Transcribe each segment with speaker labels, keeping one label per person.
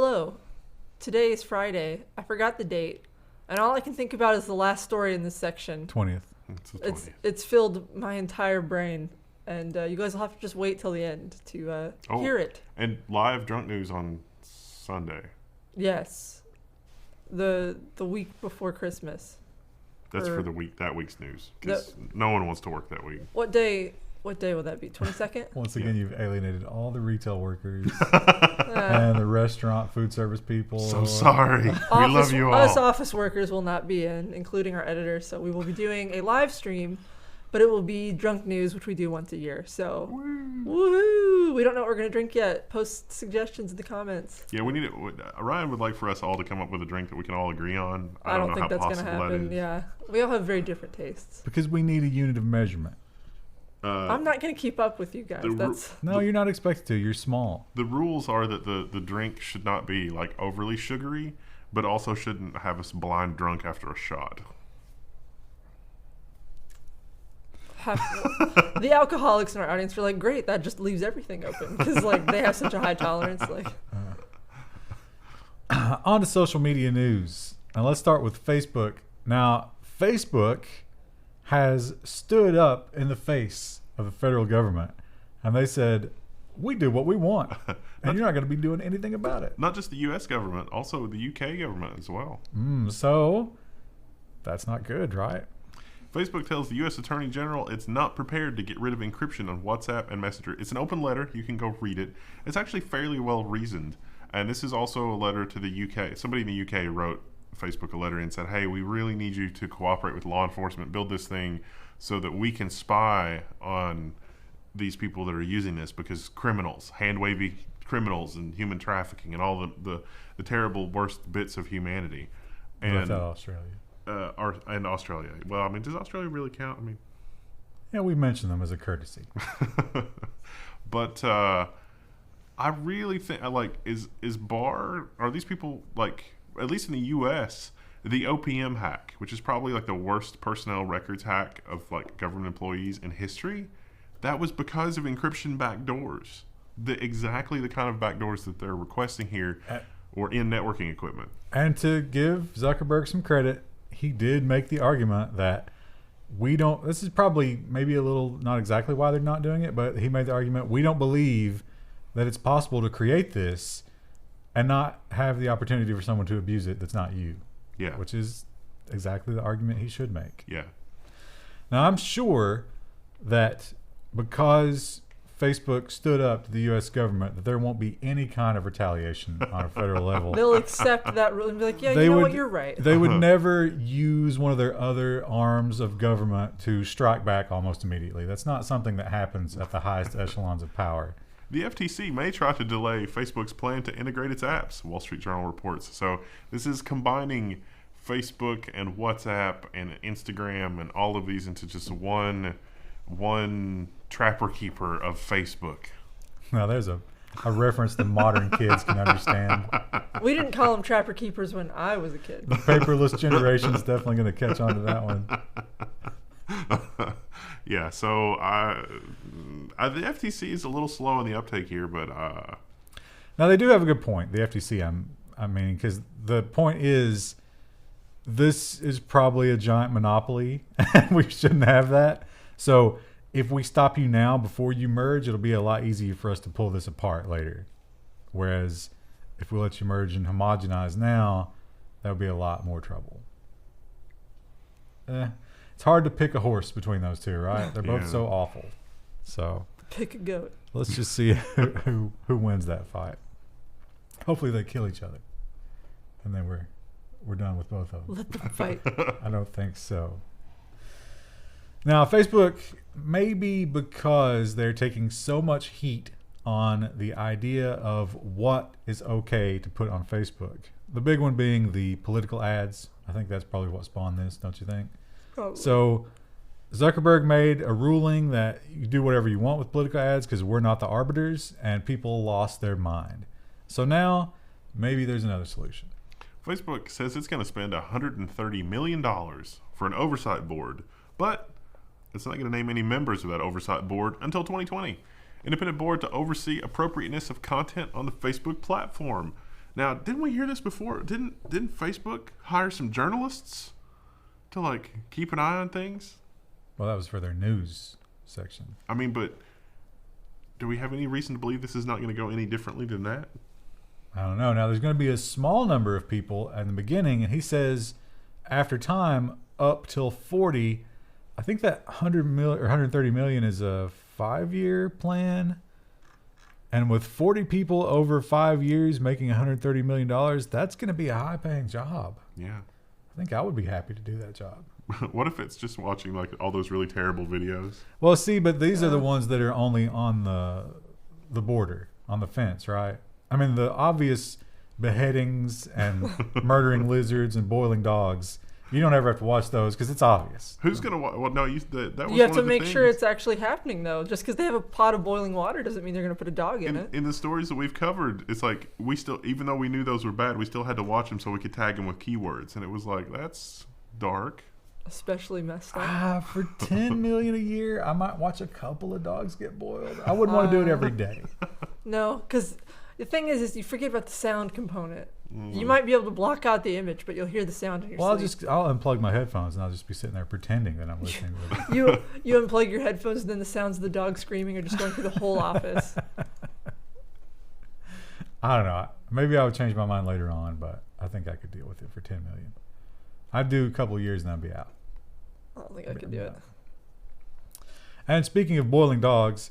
Speaker 1: Hello. Today is Friday. I forgot the date. And all I can think about is the last story in this section.
Speaker 2: 20th.
Speaker 3: It's the 20th.
Speaker 1: It's filled my entire brain. And you guys will have to just wait till the end to hear it.
Speaker 3: And live drunk news on Sunday.
Speaker 1: Yes. The week before Christmas.
Speaker 3: That's for that week's news. Because no one wants to work that week.
Speaker 1: What day will that be? 22nd?
Speaker 2: Once again, you've alienated all the retail workers and the restaurant, food service people.
Speaker 3: So sorry. We love you all.
Speaker 1: Us office workers will not be in, including our editor. So we will be doing a live stream, but it will be drunk news, which we do once a year. So, woohoo! We don't know what we're going to drink yet. Post suggestions in the comments.
Speaker 3: Yeah, we need it. Ryan would like for us all to come up with a drink that we can all agree on.
Speaker 1: I don't think
Speaker 3: know
Speaker 1: that's
Speaker 3: how
Speaker 1: going to
Speaker 3: possible that
Speaker 1: happen.
Speaker 3: is.
Speaker 1: Yeah. We all have very different tastes.
Speaker 2: Because we need a unit of measurement.
Speaker 1: I'm not going to keep up with you guys.
Speaker 2: No, you're not expected to. You're small.
Speaker 3: The rules are that the drink should not be like overly sugary, but also shouldn't have us blind drunk after a shot.
Speaker 1: The alcoholics in our audience are like, great, that just leaves everything open because like they have such a high tolerance. Like,
Speaker 2: on to social media news. Now let's start with Facebook. Now, Facebook has stood up in the face of the federal government, and they said, we do what we want, and you're not going to be doing anything about it.
Speaker 3: Not just the U.S. government, also the UK government as well.
Speaker 2: So that's not good, right?
Speaker 3: Facebook tells the U.S. Attorney General it's not prepared to get rid of encryption on WhatsApp and Messenger. It's an open letter. You can go read it. It's actually fairly well reasoned. And this is also a letter to the UK. Somebody in the UK wrote Facebook a letter and said, hey, we really need you to cooperate with law enforcement, build this thing so that we can spy on these people that are using this, because criminals, hand-wavy criminals and human trafficking and all the terrible worst bits of humanity. And
Speaker 2: without Australia.
Speaker 3: And Australia. Well, I mean, does Australia really count? I mean,
Speaker 2: yeah, we mentioned them as a courtesy.
Speaker 3: But I really think, like, is Barr, are these people, like, at least in the U.S., the OPM hack, which is probably like the worst personnel records hack of like government employees in history, that was because of encryption backdoors. Exactly the kind of backdoors that they're requesting here, or in networking equipment.
Speaker 2: And to give Zuckerberg some credit, he did make the argument that this is probably maybe a little, not exactly why they're not doing it, but he made the argument, we don't believe that it's possible to create this and not have the opportunity for someone to abuse it that's not you.
Speaker 3: Yeah.
Speaker 2: Which is exactly the argument he should make.
Speaker 3: Yeah.
Speaker 2: Now, I'm sure that because Facebook stood up to the U.S. government, that there won't be any kind of retaliation on a federal level.
Speaker 1: They'll accept that rule and be like, yeah, you know what, you're right.
Speaker 2: They would never use one of their other arms of government to strike back almost immediately. That's not something that happens at the highest echelons of power.
Speaker 3: The FTC may try to delay Facebook's plan to integrate its apps, Wall Street Journal reports. So this is combining Facebook and WhatsApp and Instagram and all of these into just one trapper keeper of Facebook.
Speaker 2: Now there's a reference that modern kids can understand.
Speaker 1: We didn't call them trapper keepers when I was a kid.
Speaker 2: The paperless generation is definitely going to catch on to that one.
Speaker 3: Yeah, so the FTC is a little slow on the uptake here, but
Speaker 2: now they do have a good point. The FTC, I mean, because the point is, this is probably a giant monopoly, and we shouldn't have that. So if we stop you now before you merge, it'll be a lot easier for us to pull this apart later. Whereas if we let you merge and homogenize now, that would be a lot more trouble. It's hard to pick a horse between those two, right? They're both so awful. So
Speaker 1: pick a goat.
Speaker 2: Let's just see who wins that fight. Hopefully they kill each other, and then we're done with both of them.
Speaker 1: Let them fight.
Speaker 2: I don't think so. Now, Facebook, maybe because they're taking so much heat on the idea of what is okay to put on Facebook. The big one being the political ads. I think that's probably what spawned this, don't you think?
Speaker 1: Probably.
Speaker 2: So Zuckerberg made a ruling that you do whatever you want with political ads because we're not the arbiters, and people lost their mind. So now maybe there's another solution.
Speaker 3: Facebook says it's going to spend $130 million for an oversight board, but it's not going to name any members of that oversight board until 2020. Independent board to oversee appropriateness of content on the Facebook platform. Now, didn't we hear this before? Didn't Facebook hire some journalists to like keep an eye on things?
Speaker 2: Well, that was for their news section.
Speaker 3: I mean, but do we have any reason to believe this is not going to go any differently than that?
Speaker 2: I don't know. Now, there's going to be a small number of people in the beginning, and he says after time up till 40. I think that 100 million or 130 million is a 5-year plan. And with 40 people over 5 years making $130 million, that's going to be a high-paying job.
Speaker 3: Yeah.
Speaker 2: I think I would be happy to do that job.
Speaker 3: What if it's just watching like all those really terrible videos?
Speaker 2: Well, see, but these are the ones that are only on the border, on the fence, right? I mean, the obvious beheadings and murdering lizards and boiling dogs, you don't ever have to watch those because it's obvious.
Speaker 3: Who's going to watch? Well, no, that was
Speaker 1: You have
Speaker 3: one
Speaker 1: to
Speaker 3: of the
Speaker 1: make sure
Speaker 3: things.
Speaker 1: it's actually happening, though. Just because they have a pot of boiling water doesn't mean they're going to put a dog in it.
Speaker 3: In the stories that we've covered, it's like we still, even though we knew those were bad, we still had to watch them so we could tag them with keywords. And it was like, that's dark.
Speaker 1: Especially messed up.
Speaker 2: For $10 million a year, I might watch a couple of dogs get boiled. I wouldn't want to do it every day.
Speaker 1: No, because the thing is you forget about the sound component. You might be able to block out the image, but you'll hear the sound in your
Speaker 2: Well,
Speaker 1: sleep.
Speaker 2: I'll unplug my headphones and I'll just be sitting there pretending that I'm listening to it.
Speaker 1: You unplug your headphones, and then the sounds of the dog screaming are just going through the whole office.
Speaker 2: I don't know. Maybe I would change my mind later on, but I think I could deal with it for $10 million. I'd do a couple of years and I'd be out.
Speaker 1: I don't think I could do it.
Speaker 2: And speaking of boiling dogs,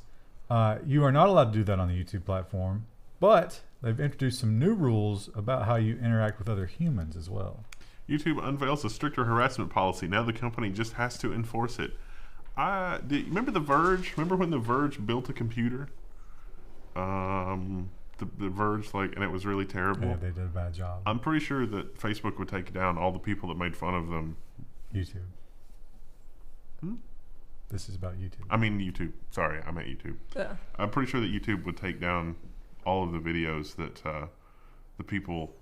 Speaker 2: you are not allowed to do that on the YouTube platform, but they've introduced some new rules about how you interact with other humans as well.
Speaker 3: YouTube unveils a stricter harassment policy. Now the company just has to enforce it. Remember The Verge? Remember when The Verge built a computer? The Verge, and it was really terrible.
Speaker 2: Yeah, they did a bad job.
Speaker 3: I'm pretty sure that Facebook would take down all the people that made fun of them.
Speaker 2: YouTube. This is about YouTube.
Speaker 3: I mean YouTube. Sorry, I meant YouTube.
Speaker 1: Yeah.
Speaker 3: I'm pretty sure that YouTube would take down all of the videos that the people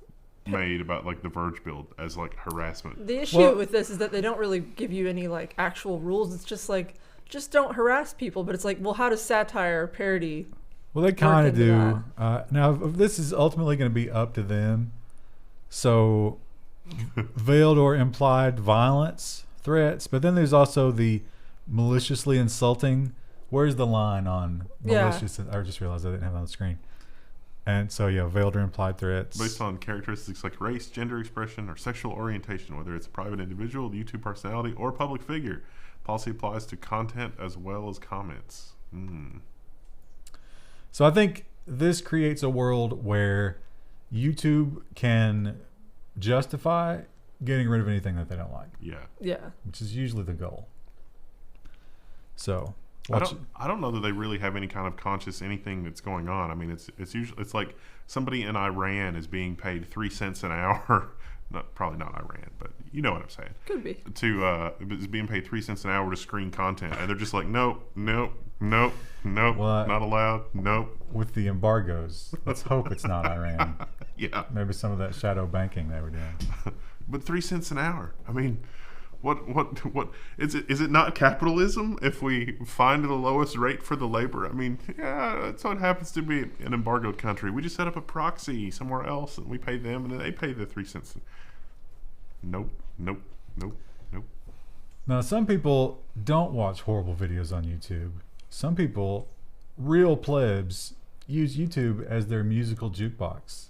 Speaker 3: made about the Verge build as harassment.
Speaker 1: The issue with this is that they don't really give you any actual rules. It's just don't harass people. But it's how does satire or parody?
Speaker 2: Well, they kind of
Speaker 1: into
Speaker 2: do. Now, this is ultimately going to be up to them. So, veiled or implied violence, threats, but then there's also the maliciously insulting. Where's the line on malicious? Yeah. I just realized I didn't have it on the screen. And so, veiled or implied threats.
Speaker 3: Based on characteristics like race, gender expression, or sexual orientation, whether it's a private individual, YouTube personality, or public figure. Policy applies to content as well as comments.
Speaker 2: So I think this creates a world where YouTube can justify getting rid of anything that they don't like.
Speaker 3: Yeah.
Speaker 2: Which is usually the goal. So
Speaker 3: I don't know that they really have any kind of conscious anything that's going on. I mean, it's usually like somebody in Iran is being paid 3 cents an hour. Probably not Iran, but you know what I'm saying.
Speaker 1: Could be.
Speaker 3: Is being paid 3 cents an hour to screen content, and they're just like, nope, not allowed, nope.
Speaker 2: With the embargoes, let's hope it's not Iran.
Speaker 3: Yeah.
Speaker 2: Maybe some of that shadow banking they were doing.
Speaker 3: But 3 cents an hour. I mean, what is it? Is it not capitalism if we find the lowest rate for the labor? I mean, yeah, so it happens to be an embargoed country. We just set up a proxy somewhere else, and we pay them, and then they pay the 3 cents. Nope.
Speaker 2: Now, some people don't watch horrible videos on YouTube. Some people, real plebs, use YouTube as their musical jukebox.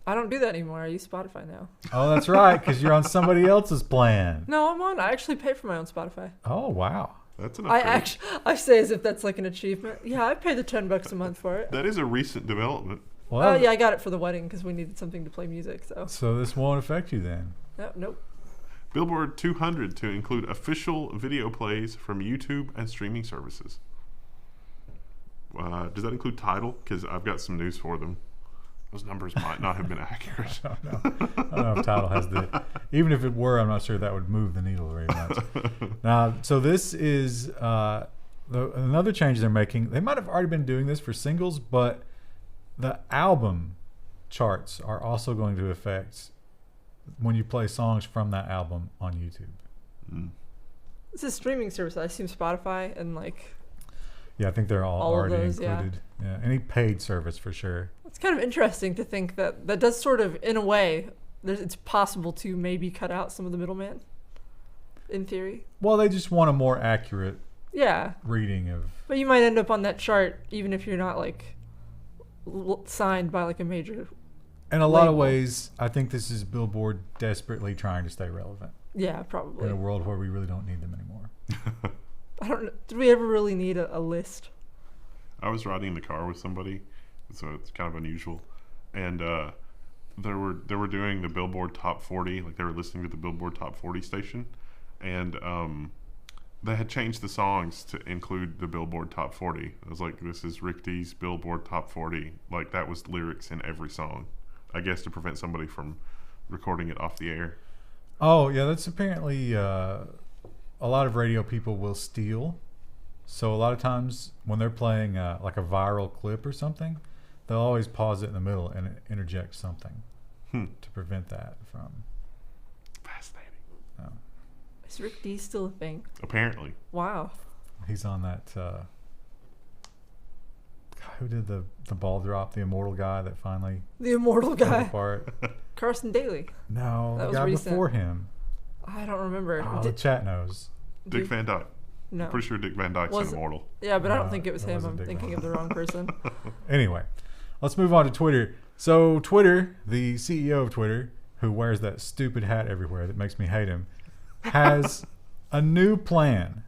Speaker 1: I don't do that anymore. I use Spotify now.
Speaker 2: Oh, that's right, because you're on somebody else's plan.
Speaker 1: No, I'm on. I actually pay for my own Spotify.
Speaker 2: Oh, wow.
Speaker 3: That's an
Speaker 1: I say as if that's an achievement. Yeah, I pay the $10 a month for it.
Speaker 3: That is a recent development.
Speaker 2: Well,
Speaker 1: yeah, I got it for the wedding because we needed something to play music.
Speaker 2: So this won't affect you then?
Speaker 1: Nope.
Speaker 3: Billboard 200 to include official video plays from YouTube and streaming services. Does that include Tidal? Because I've got some news for them. Those numbers might not have been accurate.
Speaker 2: I don't know if Tidal has even if it were, I'm not sure that would move the needle very much. Now, so this is another change they're making. They might have already been doing this for singles, but the album charts are also going to affect when you play songs from that album on YouTube.
Speaker 1: It's a streaming service. I assume Spotify and
Speaker 2: Yeah, I think they're all already
Speaker 1: of those,
Speaker 2: included. Yeah, any paid service for sure.
Speaker 1: It's kind of interesting to think that that does sort of, in a way, it's possible to maybe cut out some of the middleman, in theory.
Speaker 2: Well, they just want a more accurate
Speaker 1: Yeah.
Speaker 2: reading of.
Speaker 1: But you might end up on that chart even if you're not like signed by like a major.
Speaker 2: In a lot of
Speaker 1: label.
Speaker 2: ways, I think this is Billboard desperately trying to stay relevant
Speaker 1: Yeah, probably.
Speaker 2: in a world where we really don't need them anymore.
Speaker 1: I don't know. Did we ever really need a list?
Speaker 3: I was riding in the car with somebody, so it's kind of unusual, and they were doing the Billboard Top 40, like they were listening to the Billboard Top 40 station, and they had changed the songs to include the Billboard Top 40. I was like, this is Rick D's Billboard Top 40. Like, that was lyrics in every song, I guess to prevent somebody from recording it off the air.
Speaker 2: Oh, yeah, that's apparently a lot of radio people will steal. So a lot of times when they're playing like a viral clip or something, they'll always pause it in the middle and interject something to prevent that from.
Speaker 3: Fascinating.
Speaker 1: Is Rick D still a thing?
Speaker 3: Apparently.
Speaker 1: Wow.
Speaker 2: He's on that. Who did the ball drop? The immortal guy that finally
Speaker 1: The immortal
Speaker 2: fell
Speaker 1: guy.
Speaker 2: apart.
Speaker 1: Carson Daly.
Speaker 2: No,
Speaker 1: That
Speaker 2: the
Speaker 1: was
Speaker 2: guy
Speaker 1: recent.
Speaker 2: before him.
Speaker 1: I don't remember.
Speaker 2: Oh, the chat knows.
Speaker 3: Dick Van Dyke.
Speaker 1: No.
Speaker 3: Pretty sure Dick Van Dyke's
Speaker 1: Was it?
Speaker 3: immortal.
Speaker 1: Yeah, but I
Speaker 2: No,
Speaker 1: don't think it was
Speaker 2: it
Speaker 1: him.
Speaker 2: wasn't
Speaker 1: I'm
Speaker 2: Dick
Speaker 1: thinking
Speaker 2: Van
Speaker 1: of the wrong person.
Speaker 2: Anyway, let's move on to Twitter. So Twitter, the CEO of Twitter, who wears that stupid hat everywhere that makes me hate him, has a new plan.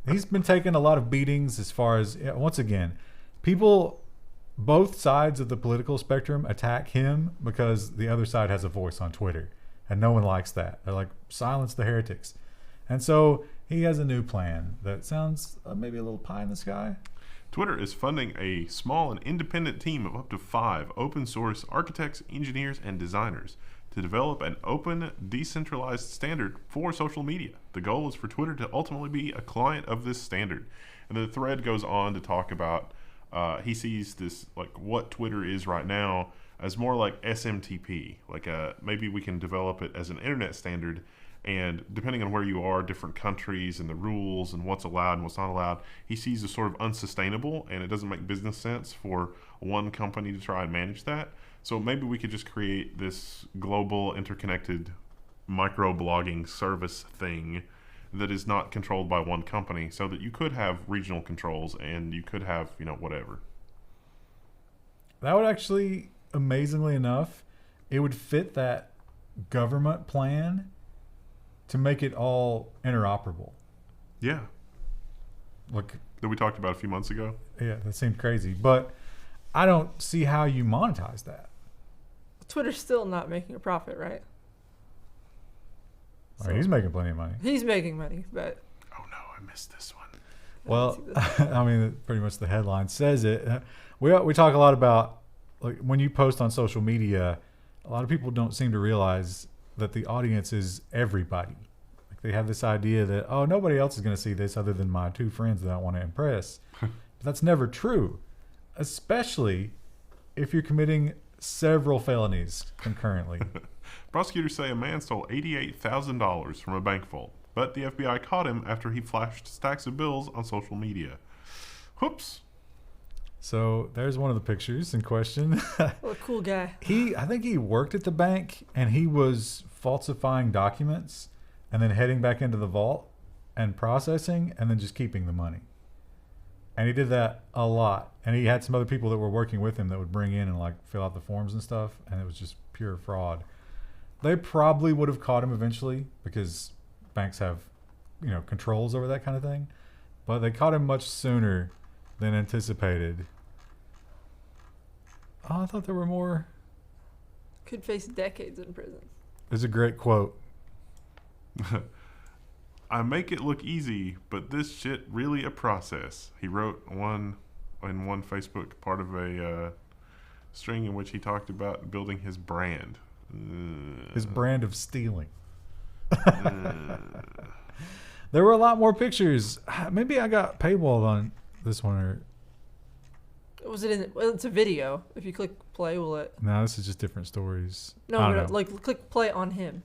Speaker 2: He's been taking a lot of beatings as far as, once again, people, both sides of the political spectrum attack him because the other side has a voice on Twitter. And no one likes that. They're like, silence the heretics. And so he has a new plan that sounds maybe a little pie in the sky.
Speaker 3: Twitter is funding a small and independent team of up to 5 open source architects, engineers, and designers to develop an open, decentralized standard for social media. The goal is for Twitter to ultimately be a client of this standard. And the thread goes on to talk about, he sees this, like what Twitter is right now, as more like SMTP. Like maybe we can develop it as an internet standard, and depending on where you are, different countries and the rules and what's allowed and what's not allowed, he sees as sort of unsustainable, and it doesn't make business sense for one company to try and manage that. So maybe we could just create this global interconnected micro-blogging service thing that is not controlled by one company, so that you could have regional controls and you could have, whatever.
Speaker 2: That would actually, amazingly enough, it would fit that government plan to make it all interoperable.
Speaker 3: Yeah.
Speaker 2: Look,
Speaker 3: That we talked about a few months ago.
Speaker 2: yeah, that seemed crazy, but I don't see how you monetize that.
Speaker 1: Twitter's still not making a profit, right?
Speaker 2: I mean, he's making plenty of money.
Speaker 1: He's making money, but
Speaker 3: Oh no, I missed this one.
Speaker 2: Well, I mean, pretty much the headline says it. We talk a lot about, like, when you post on social media, a lot of people don't seem to realize that the audience is everybody. Like, they have this idea that, oh, nobody else is going to see this other than my 2 friends that I want to impress. But that's never true, especially if you're committing several felonies concurrently.
Speaker 3: Prosecutors say a man stole $88,000 from a bank vault, but the FBI caught him after he flashed stacks of bills on social media. Whoops.
Speaker 2: So there's one of the pictures in question.
Speaker 1: what a cool guy.
Speaker 2: I think he worked at the bank, and he was falsifying documents and then heading back into the vault and processing and then just keeping the money. And he did that a lot. And he had some other people that were working with him that would bring in and like fill out the forms and stuff. And it was just pure fraud. They probably would have caught him eventually because banks have, controls over that kind of thing. But they caught him much sooner than anticipated. Oh, I thought there were more.
Speaker 1: Could face decades in prison.
Speaker 2: There's a great quote.
Speaker 3: I make it look easy, but this shit really a process. He wrote in one Facebook part of a string in which he talked about building his brand.
Speaker 2: His brand of stealing. There were a lot more pictures. Maybe I got paywalled on this one. Or
Speaker 1: Was it in? Well, it's a video. If you click play, will it?
Speaker 2: no, this is just different stories.
Speaker 1: No,
Speaker 2: I don't
Speaker 1: but
Speaker 2: know.
Speaker 1: like click play on him.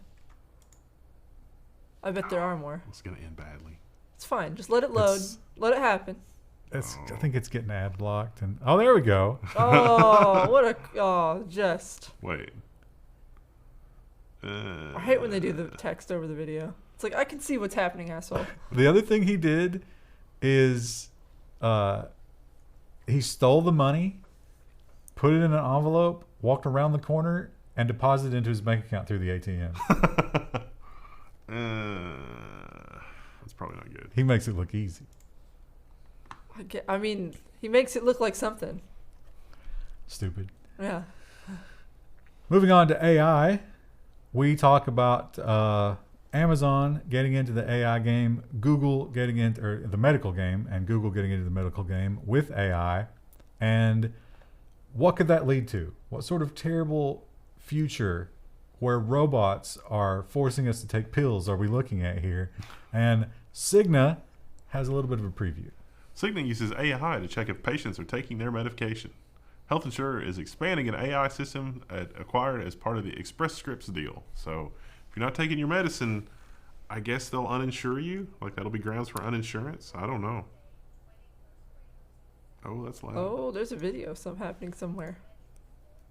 Speaker 1: I bet there are more.
Speaker 3: It's going to end badly.
Speaker 1: It's fine. Just let it load.
Speaker 2: It's-
Speaker 1: Let it happen.
Speaker 2: I think it's getting ad blocked. And oh, there we go.
Speaker 1: Oh, what just.
Speaker 3: Wait.
Speaker 1: I hate when they do the text over the video. It's like, I can see what's happening, asshole.
Speaker 2: The other thing he did is he stole the money, put it in an envelope, walked around the corner, and deposited it into his bank account through the ATM.
Speaker 3: That's probably not good.
Speaker 2: He makes it look easy.
Speaker 1: I mean, he makes it look like something.
Speaker 2: Stupid.
Speaker 1: Yeah.
Speaker 2: Moving on to AI, we talk about Amazon getting into the AI game, Google getting into the medical game, and Google getting into the medical game with AI. And what could that lead to? What sort of terrible future where robots are forcing us to take pills are we looking at here? And Cigna has a little bit of a preview.
Speaker 3: Cigna uses AI to check if patients are taking their medication. Health insurer is expanding an AI system acquired as part of the Express Scripts deal. So if you're not taking your medicine, I guess they'll uninsure you. Like that'll be grounds for uninsurance. I don't know. Oh, that's loud.
Speaker 1: Oh, there's a video happening somewhere.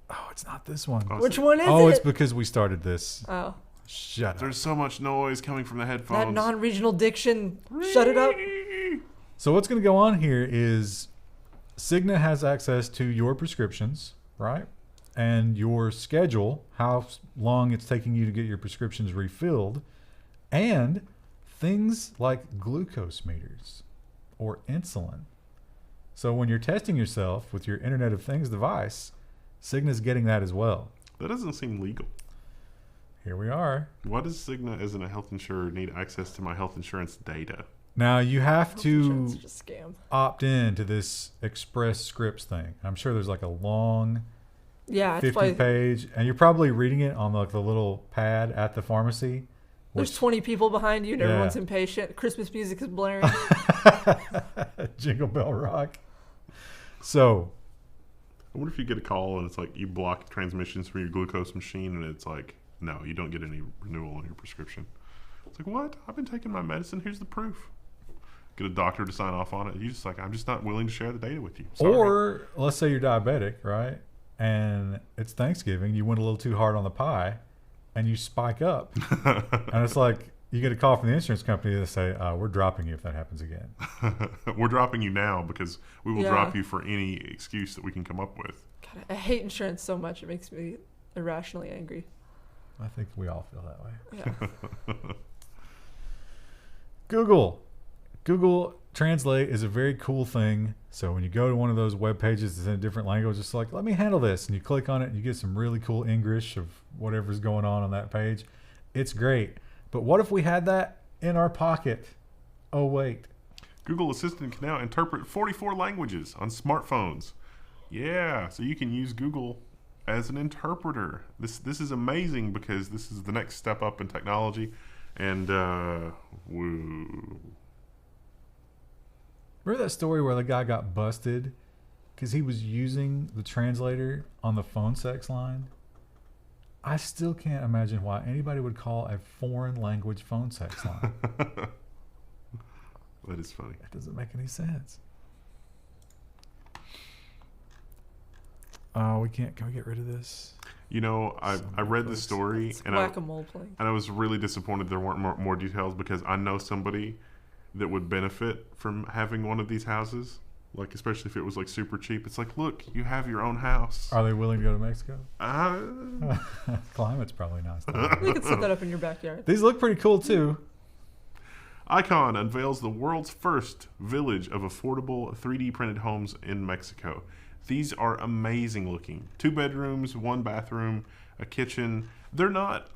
Speaker 2: Oh, it's not this one.
Speaker 1: Which one is it?
Speaker 2: Oh, it's because we started this.
Speaker 1: Oh.
Speaker 2: Shut up.
Speaker 3: There's so much noise coming from the headphones.
Speaker 1: That non-regional diction. Shut it up.
Speaker 2: So what's going to go on here is Cigna has access to your prescriptions, right? And your schedule, how long it's taking you to get your prescriptions refilled, and things like glucose meters or insulin. So when you're testing yourself with your Internet of Things device, Cigna's getting that as well.
Speaker 3: That doesn't seem legal.
Speaker 2: Here we are.
Speaker 3: Why does Cigna, as a health insurer, need access to my health insurance data?
Speaker 2: Now you have to
Speaker 1: Just a scam.
Speaker 2: opt in to this Express Scripts thing. I'm sure there's like a long 50 page, and you're probably reading it on like the little pad at the pharmacy.
Speaker 1: There's 20 people behind you and everyone's impatient. Christmas music is blaring.
Speaker 2: Jingle Bell Rock. So
Speaker 3: I wonder if you get a call and it's like you block transmissions from your glucose machine and it's like, no, you don't get any renewal on your prescription. It's like, what? I've been taking my medicine. Here's the proof. Get a doctor to sign off on it. You just like, I'm just not willing to share the data with you. Sorry.
Speaker 2: Or let's say you're diabetic, right? And it's Thanksgiving. You went a little too hard on the pie and you spike up. And it's like, you get a call from the insurance company to say, we're dropping you if that happens again.
Speaker 3: We're dropping you now because we will drop you for any excuse that we can come up with.
Speaker 1: God, I hate insurance so much. It makes me irrationally angry.
Speaker 2: I think we all feel that way.
Speaker 1: Yeah.
Speaker 2: Google Translate is a very cool thing. So when you go to one of those web pages that's in a different language, it's like, let me handle this. And you click on it and you get some really cool English of whatever's going on that page. It's great. But what if we had that in our pocket? Oh, wait.
Speaker 3: Google Assistant can now interpret 44 languages on smartphones. Yeah, so you can use Google as an interpreter. This is amazing because this is the next step up in technology. And, woo.
Speaker 2: Remember that story where the guy got busted because he was using the translator on the phone sex line? I still can't imagine why anybody would call a foreign language phone sex line.
Speaker 3: That is funny.
Speaker 2: It doesn't make any sense. Oh, can we get rid of this?
Speaker 3: You know, I read the story and I was really disappointed there weren't more details because I know somebody that would benefit from having one of these houses, like especially if it was like super cheap. It's like, look, you have your own house.
Speaker 2: Are they willing to go to Mexico?
Speaker 3: Uh,
Speaker 2: Climate's probably nice.
Speaker 1: You can set that up in your backyard.
Speaker 2: These look pretty cool too.
Speaker 3: Icon unveils the world's first village of affordable 3D printed homes in Mexico. These are amazing looking. 2 bedrooms, 1 bathroom, a kitchen. They're not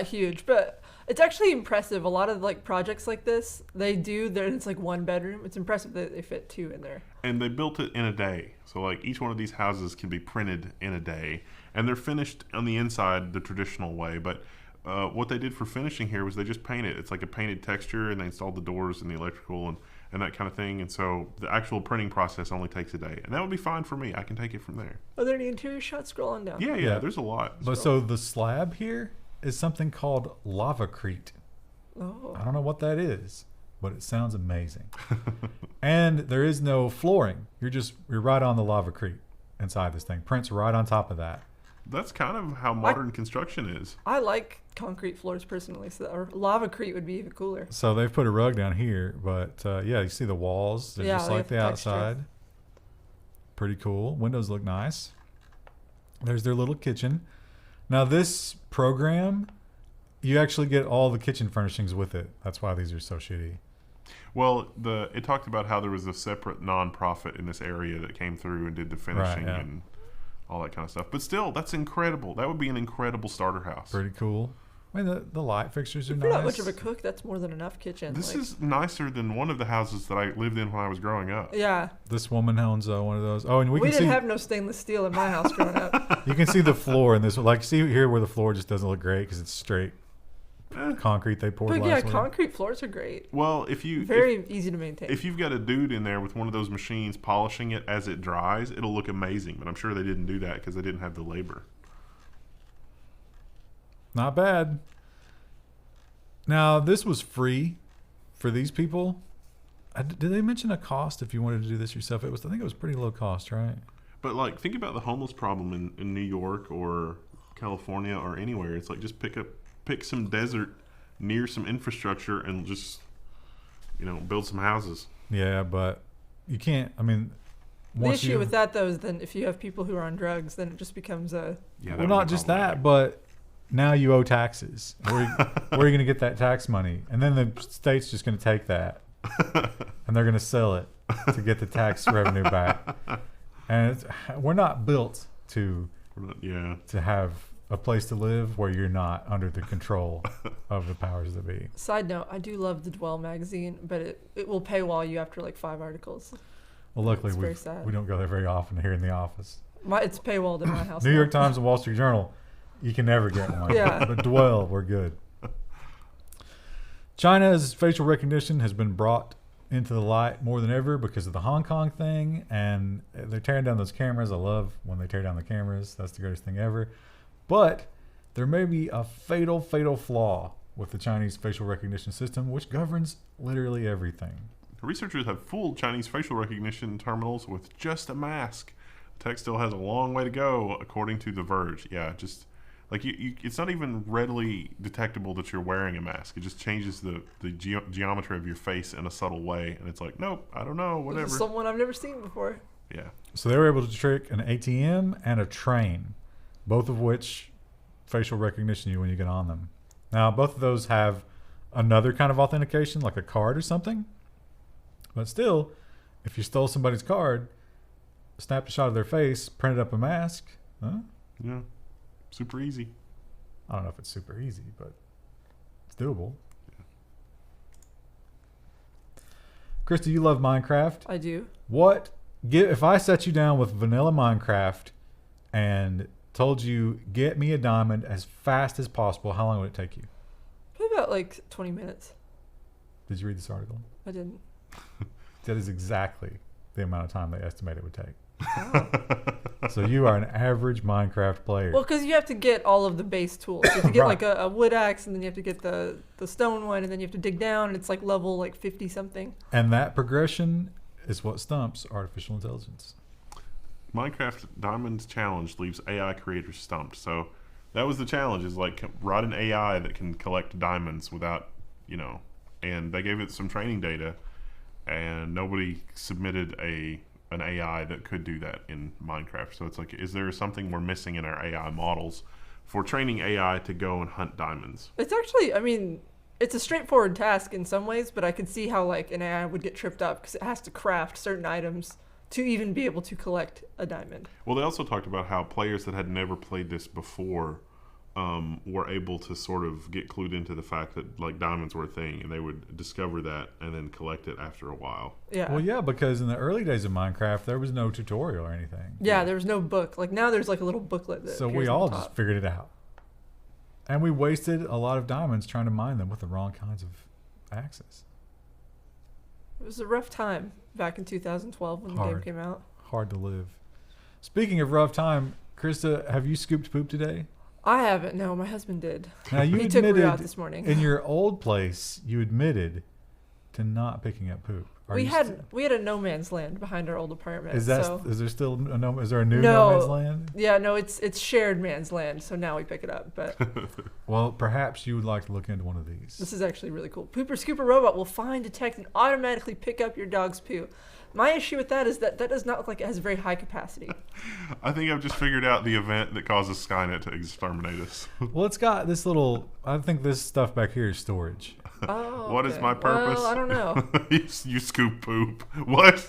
Speaker 1: huge, but it's actually impressive. A lot of like projects like this, it's like 1 bedroom. It's impressive that they fit 2 in there.
Speaker 3: And they built it in a day. So like each one of these houses can be printed in a day. And they're finished on the inside the traditional way. But what they did for finishing here was they just painted. It's like a painted texture and they installed the doors and the electrical and that kind of thing. And so the actual printing process only takes a day. And that would be fine for me. I can take it from there.
Speaker 1: Are there any interior shots scrolling down?
Speaker 3: Yeah, there's a lot.
Speaker 2: But so the slab here is something called lavacrete.
Speaker 1: Oh.
Speaker 2: I don't know what that is, but it sounds amazing. And there is no flooring. You're right on the lava creek inside this thing. Print's right on top of that.
Speaker 3: That's kind of how modern construction is.
Speaker 1: I like concrete floors personally, or lavacrete would be even cooler.
Speaker 2: So they've put a rug down here, but yeah, you see the walls. They're just like the outside. Pretty cool. Windows look nice. There's their little kitchen. Now this program, you actually get all the kitchen furnishings with it. That's why these are so shitty.
Speaker 3: Well, it talked about how there was a separate nonprofit in this area that came through and did the finishing and all that kind of stuff. But still, that's incredible. That would be an incredible starter house.
Speaker 2: Pretty cool. I mean, the light fixtures are nice.
Speaker 1: If you're not much of a cook, that's more than enough kitchen.
Speaker 3: This is nicer than one of the houses that I lived in when I was growing up.
Speaker 1: Yeah.
Speaker 2: This woman owns one of those. Oh, and we
Speaker 1: didn't have no stainless steel in my house growing up.
Speaker 2: You can see the floor in this. Like, see here where the floor just doesn't look great because it's straight concrete they poured
Speaker 1: But
Speaker 2: last
Speaker 1: yeah, concrete floors are great.
Speaker 3: Well,
Speaker 1: very easy to maintain.
Speaker 3: If you've got a dude in there with one of those machines polishing it as it dries, it'll look amazing. But I'm sure they didn't do that because they didn't have the labor.
Speaker 2: Not bad. Now, this was free for these people. Did they mention a cost if you wanted to do this yourself? I think it was pretty low cost, right?
Speaker 3: But like, think about the homeless problem in New York or California or anywhere. It's like just pick some desert near some infrastructure and just, build some houses.
Speaker 2: Yeah, but you can't. I mean,
Speaker 1: the issue with that though is then if you have people who are on drugs, then it just becomes a.
Speaker 2: Yeah, well, not just that, but now you owe taxes. Where are you going to get that tax money? And then the state's just going to take that and they're going to sell it to get the tax revenue back. And we're not built to have a place to live where you're not under the control of the powers that be.
Speaker 1: Side note, I do love the Dwell magazine, but it will paywall you after like 5 articles.
Speaker 2: Well, luckily we don't go there very often here in the office.
Speaker 1: It's paywalled in my house.
Speaker 2: New York Times and Wall Street Journal, you can never get one.
Speaker 1: Yeah.
Speaker 2: But Dwell, we're good. China's facial recognition has been brought into the light more than ever because of the Hong Kong thing, and they're tearing down those cameras. I love when they tear down the cameras. That's the greatest thing ever. But there may be a fatal flaw with the Chinese facial recognition system, which governs literally everything.
Speaker 3: Researchers have fooled Chinese facial recognition terminals with just a mask. The tech still has a long way to go, according to The Verge. Yeah, just like it's not even readily detectable that you're wearing a mask. It just changes the geometry of your face in a subtle way, and it's like, nope, I don't know, whatever.
Speaker 1: This is someone I've never seen before.
Speaker 3: Yeah.
Speaker 2: So they were able to trick an ATM and a train, both of which facial recognition you when you get on them. Now, both of those have another kind of authentication, like a card or something. But still, if you stole somebody's card, snapped a shot of their face, printed up a mask,
Speaker 3: yeah, super easy.
Speaker 2: I don't know if it's super easy, but it's doable. Yeah. Krista, you love Minecraft.
Speaker 1: I do.
Speaker 2: If I set you down with vanilla Minecraft and told you, get me a diamond as fast as possible, how long would it take you?
Speaker 1: Probably about like 20 minutes.
Speaker 2: Did you read this article?
Speaker 1: I didn't.
Speaker 2: That is exactly the amount of time they estimate it would take. Oh. So you are an average Minecraft player.
Speaker 1: Well, because you have to get all of the base tools. You have to get like a wood axe, and then you have to get the stone one, and then you have to dig down, and it's like level like 50 something.
Speaker 2: And that progression is what stumps artificial intelligence.
Speaker 3: Minecraft Diamonds Challenge leaves AI creators stumped. So that was the challenge, is like write an AI that can collect diamonds without, and they gave it some training data, and nobody submitted an AI that could do that in Minecraft. So it's like, is there something we're missing in our AI models for training AI to go and hunt diamonds?
Speaker 1: It's actually, it's a straightforward task in some ways, but I could see how like an AI would get tripped up because it has to craft certain items to even be able to collect a diamond.
Speaker 3: Well, they also talked about how players that had never played this before were able to sort of get clued into the fact that like diamonds were a thing, and they would discover that and then collect it after a while.
Speaker 1: Yeah.
Speaker 2: Well, yeah, because in the early days of Minecraft, there was no tutorial or anything.
Speaker 1: Yeah, there was no book. Like now there's like a little booklet that
Speaker 2: so we all just figured it out. And we wasted a lot of diamonds trying to mine them with the wrong kinds of axes.
Speaker 1: It was a rough time back in 2012 when the game came out.
Speaker 2: Hard to live. Speaking of rough time, Krista, have you scooped poop today?
Speaker 1: I haven't. No, my husband did.
Speaker 2: Now, you
Speaker 1: he took her out this morning.
Speaker 2: In your old place, you admitted to not picking up poop?
Speaker 1: We had a no man's land behind our old apartment.
Speaker 2: Is there still is there a new no man's land?
Speaker 1: Yeah, no, it's shared man's land, so now we pick it up. But
Speaker 2: well, perhaps you would like to look into one of these.
Speaker 1: This is actually really cool. Pooper Scooper robot will find, detect, and automatically pick up your dog's poo. My issue with that is that does not look like it has very high capacity.
Speaker 3: I think I've just figured out the event that causes Skynet to exterminate us.
Speaker 2: Well, it's got this little. I think this stuff back here is storage.
Speaker 1: Oh,
Speaker 3: what is my purpose?
Speaker 1: Well, I don't know.
Speaker 3: You scoop poop. What?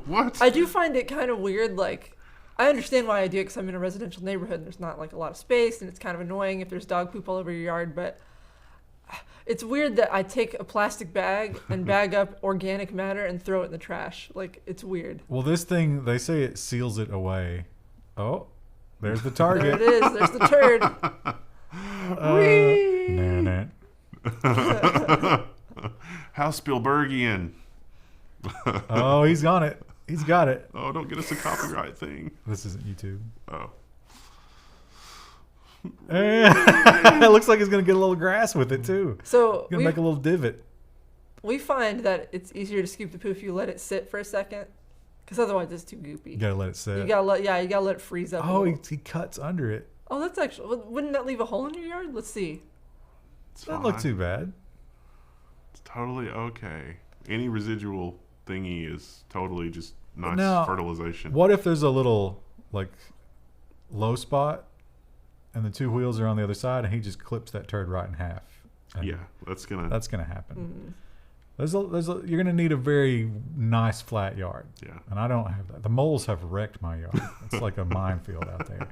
Speaker 3: What?
Speaker 1: I do find it kind of weird. Like, I understand why I do it because I'm in a residential neighborhood and there's not like a lot of space, and it's kind of annoying if there's dog poop all over your yard. But it's weird that I take a plastic bag and bag up organic matter and throw it in the trash. Like, it's weird.
Speaker 2: Well, this thing, they say it seals it away. Oh, there's the target.
Speaker 1: There it is. There's the turd.
Speaker 2: Nah.
Speaker 3: How Spielbergian.
Speaker 2: Oh, he's on it. He's got it.
Speaker 3: Oh, don't get us a copyright thing.
Speaker 2: This isn't YouTube.
Speaker 3: Oh.
Speaker 2: It looks like he's going to get a little grass with it, too.
Speaker 1: So
Speaker 2: going to make a little divot.
Speaker 1: We find that it's easier to scoop the poo if you let it sit for a second, because otherwise it's too goopy.
Speaker 2: You got to let it sit.
Speaker 1: You got to let it freeze up.
Speaker 2: Oh, he cuts under it.
Speaker 1: Oh, that's actually... Wouldn't that leave a hole in your yard? Let's see.
Speaker 2: Doesn't look too bad.
Speaker 3: It's totally okay. Any residual thingy is totally just nice fertilization.
Speaker 2: What if there's a little, like, low spot and the two wheels are on the other side and he just clips that turd right in half?
Speaker 3: Yeah, that's gonna
Speaker 2: happen. You're gonna need a very nice flat yard.
Speaker 3: Yeah,
Speaker 2: and I don't have that. The moles have wrecked my yard. It's like a minefield out there.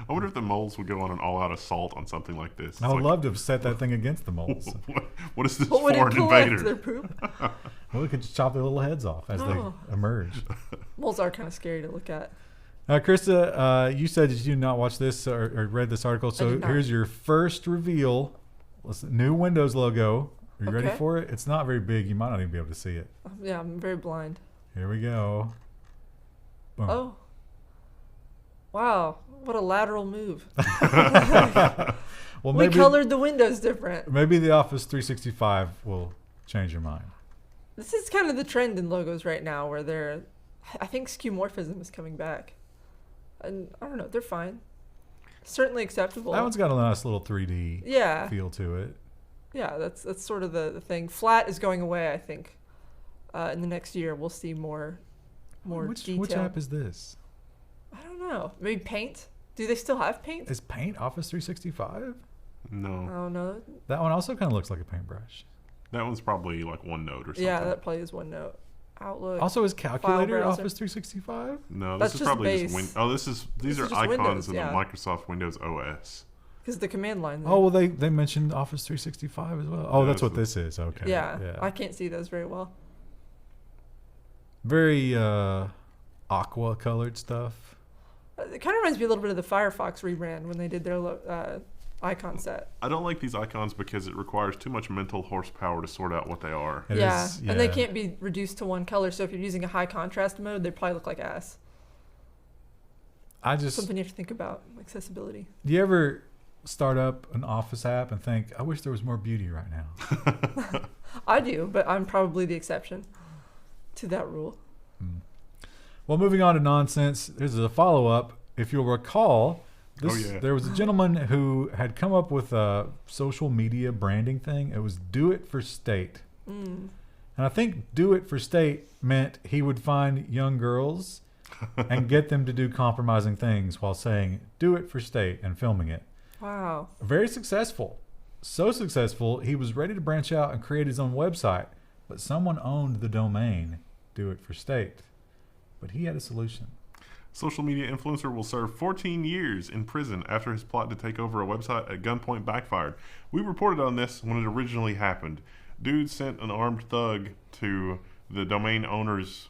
Speaker 3: I wonder if the moles would go on an all-out assault on something like this.
Speaker 2: I would love to have set that thing against the moles.
Speaker 3: What is this
Speaker 1: foreign
Speaker 3: invader?
Speaker 1: Their poop?
Speaker 2: Well, we could just chop their little heads off as they emerge.
Speaker 1: Moles are kind of scary to look at.
Speaker 2: Krista, you said that you did not watch this or read this article, so here's your first reveal. New Windows logo. Are you ready for it? It's not very big. You might not even be able to see it.
Speaker 1: Yeah, I'm very blind.
Speaker 2: Here we go. Boom.
Speaker 1: Oh. Wow. What a lateral move.
Speaker 2: Well,
Speaker 1: we colored the windows different.
Speaker 2: Maybe the Office 365 will change your mind.
Speaker 1: This is kind of the trend in logos right now where I think skeuomorphism is coming back. And I don't know, they're fine. Certainly acceptable.
Speaker 2: That one's got a nice little 3D feel to it.
Speaker 1: Yeah, that's sort of the thing. Flat is going away, I think. In the next year, we'll see more detail.
Speaker 2: Which app is this?
Speaker 1: I don't know. Maybe Paint? Do they still have Paint?
Speaker 2: Is Paint Office 365?
Speaker 3: No.
Speaker 1: Oh, no.
Speaker 2: That one also kind of looks like a paintbrush.
Speaker 3: That one's probably like OneNote or something.
Speaker 1: Yeah, that probably is OneNote. Outlook.
Speaker 2: Also, is Calculator Office 365?
Speaker 3: No,
Speaker 1: That's
Speaker 3: this is probably
Speaker 1: base.
Speaker 3: just these are icons
Speaker 1: Windows,
Speaker 3: in the Microsoft Windows OS.
Speaker 1: Because the command line there.
Speaker 2: Oh, well, they mentioned Office 365 as well. Oh, that's what this is. Okay.
Speaker 1: Yeah, I can't see those very well.
Speaker 2: Very aqua colored stuff.
Speaker 1: It kind of reminds me a little bit of the Firefox rebrand when they did their icon set.
Speaker 3: I don't like these icons because it requires too much mental horsepower to sort out what they are.
Speaker 1: Yeah, and they can't be reduced to one color. So if you're using a high contrast mode, they probably look like ass. Something you have to think about, accessibility.
Speaker 2: Do you ever start up an Office app and think, I wish there was more beauty right now?
Speaker 1: I do, but I'm probably the exception to that rule.
Speaker 2: Well, moving on to nonsense, there's a follow-up. If you'll recall, there was a gentleman who had come up with a social media branding thing. It was Do It for State. And I think Do It for State meant he would find young girls and get them to do compromising things while saying, do it for state, and filming it.
Speaker 1: Wow.
Speaker 2: Very successful. So successful, he was ready to branch out and create his own website, but someone owned the domain, Do It for State. But he had a solution.
Speaker 3: Social media influencer will serve 14 years in prison after his plot to take over a website at gunpoint backfired. We reported on this when it originally happened. Dude sent an armed thug to the domain owner's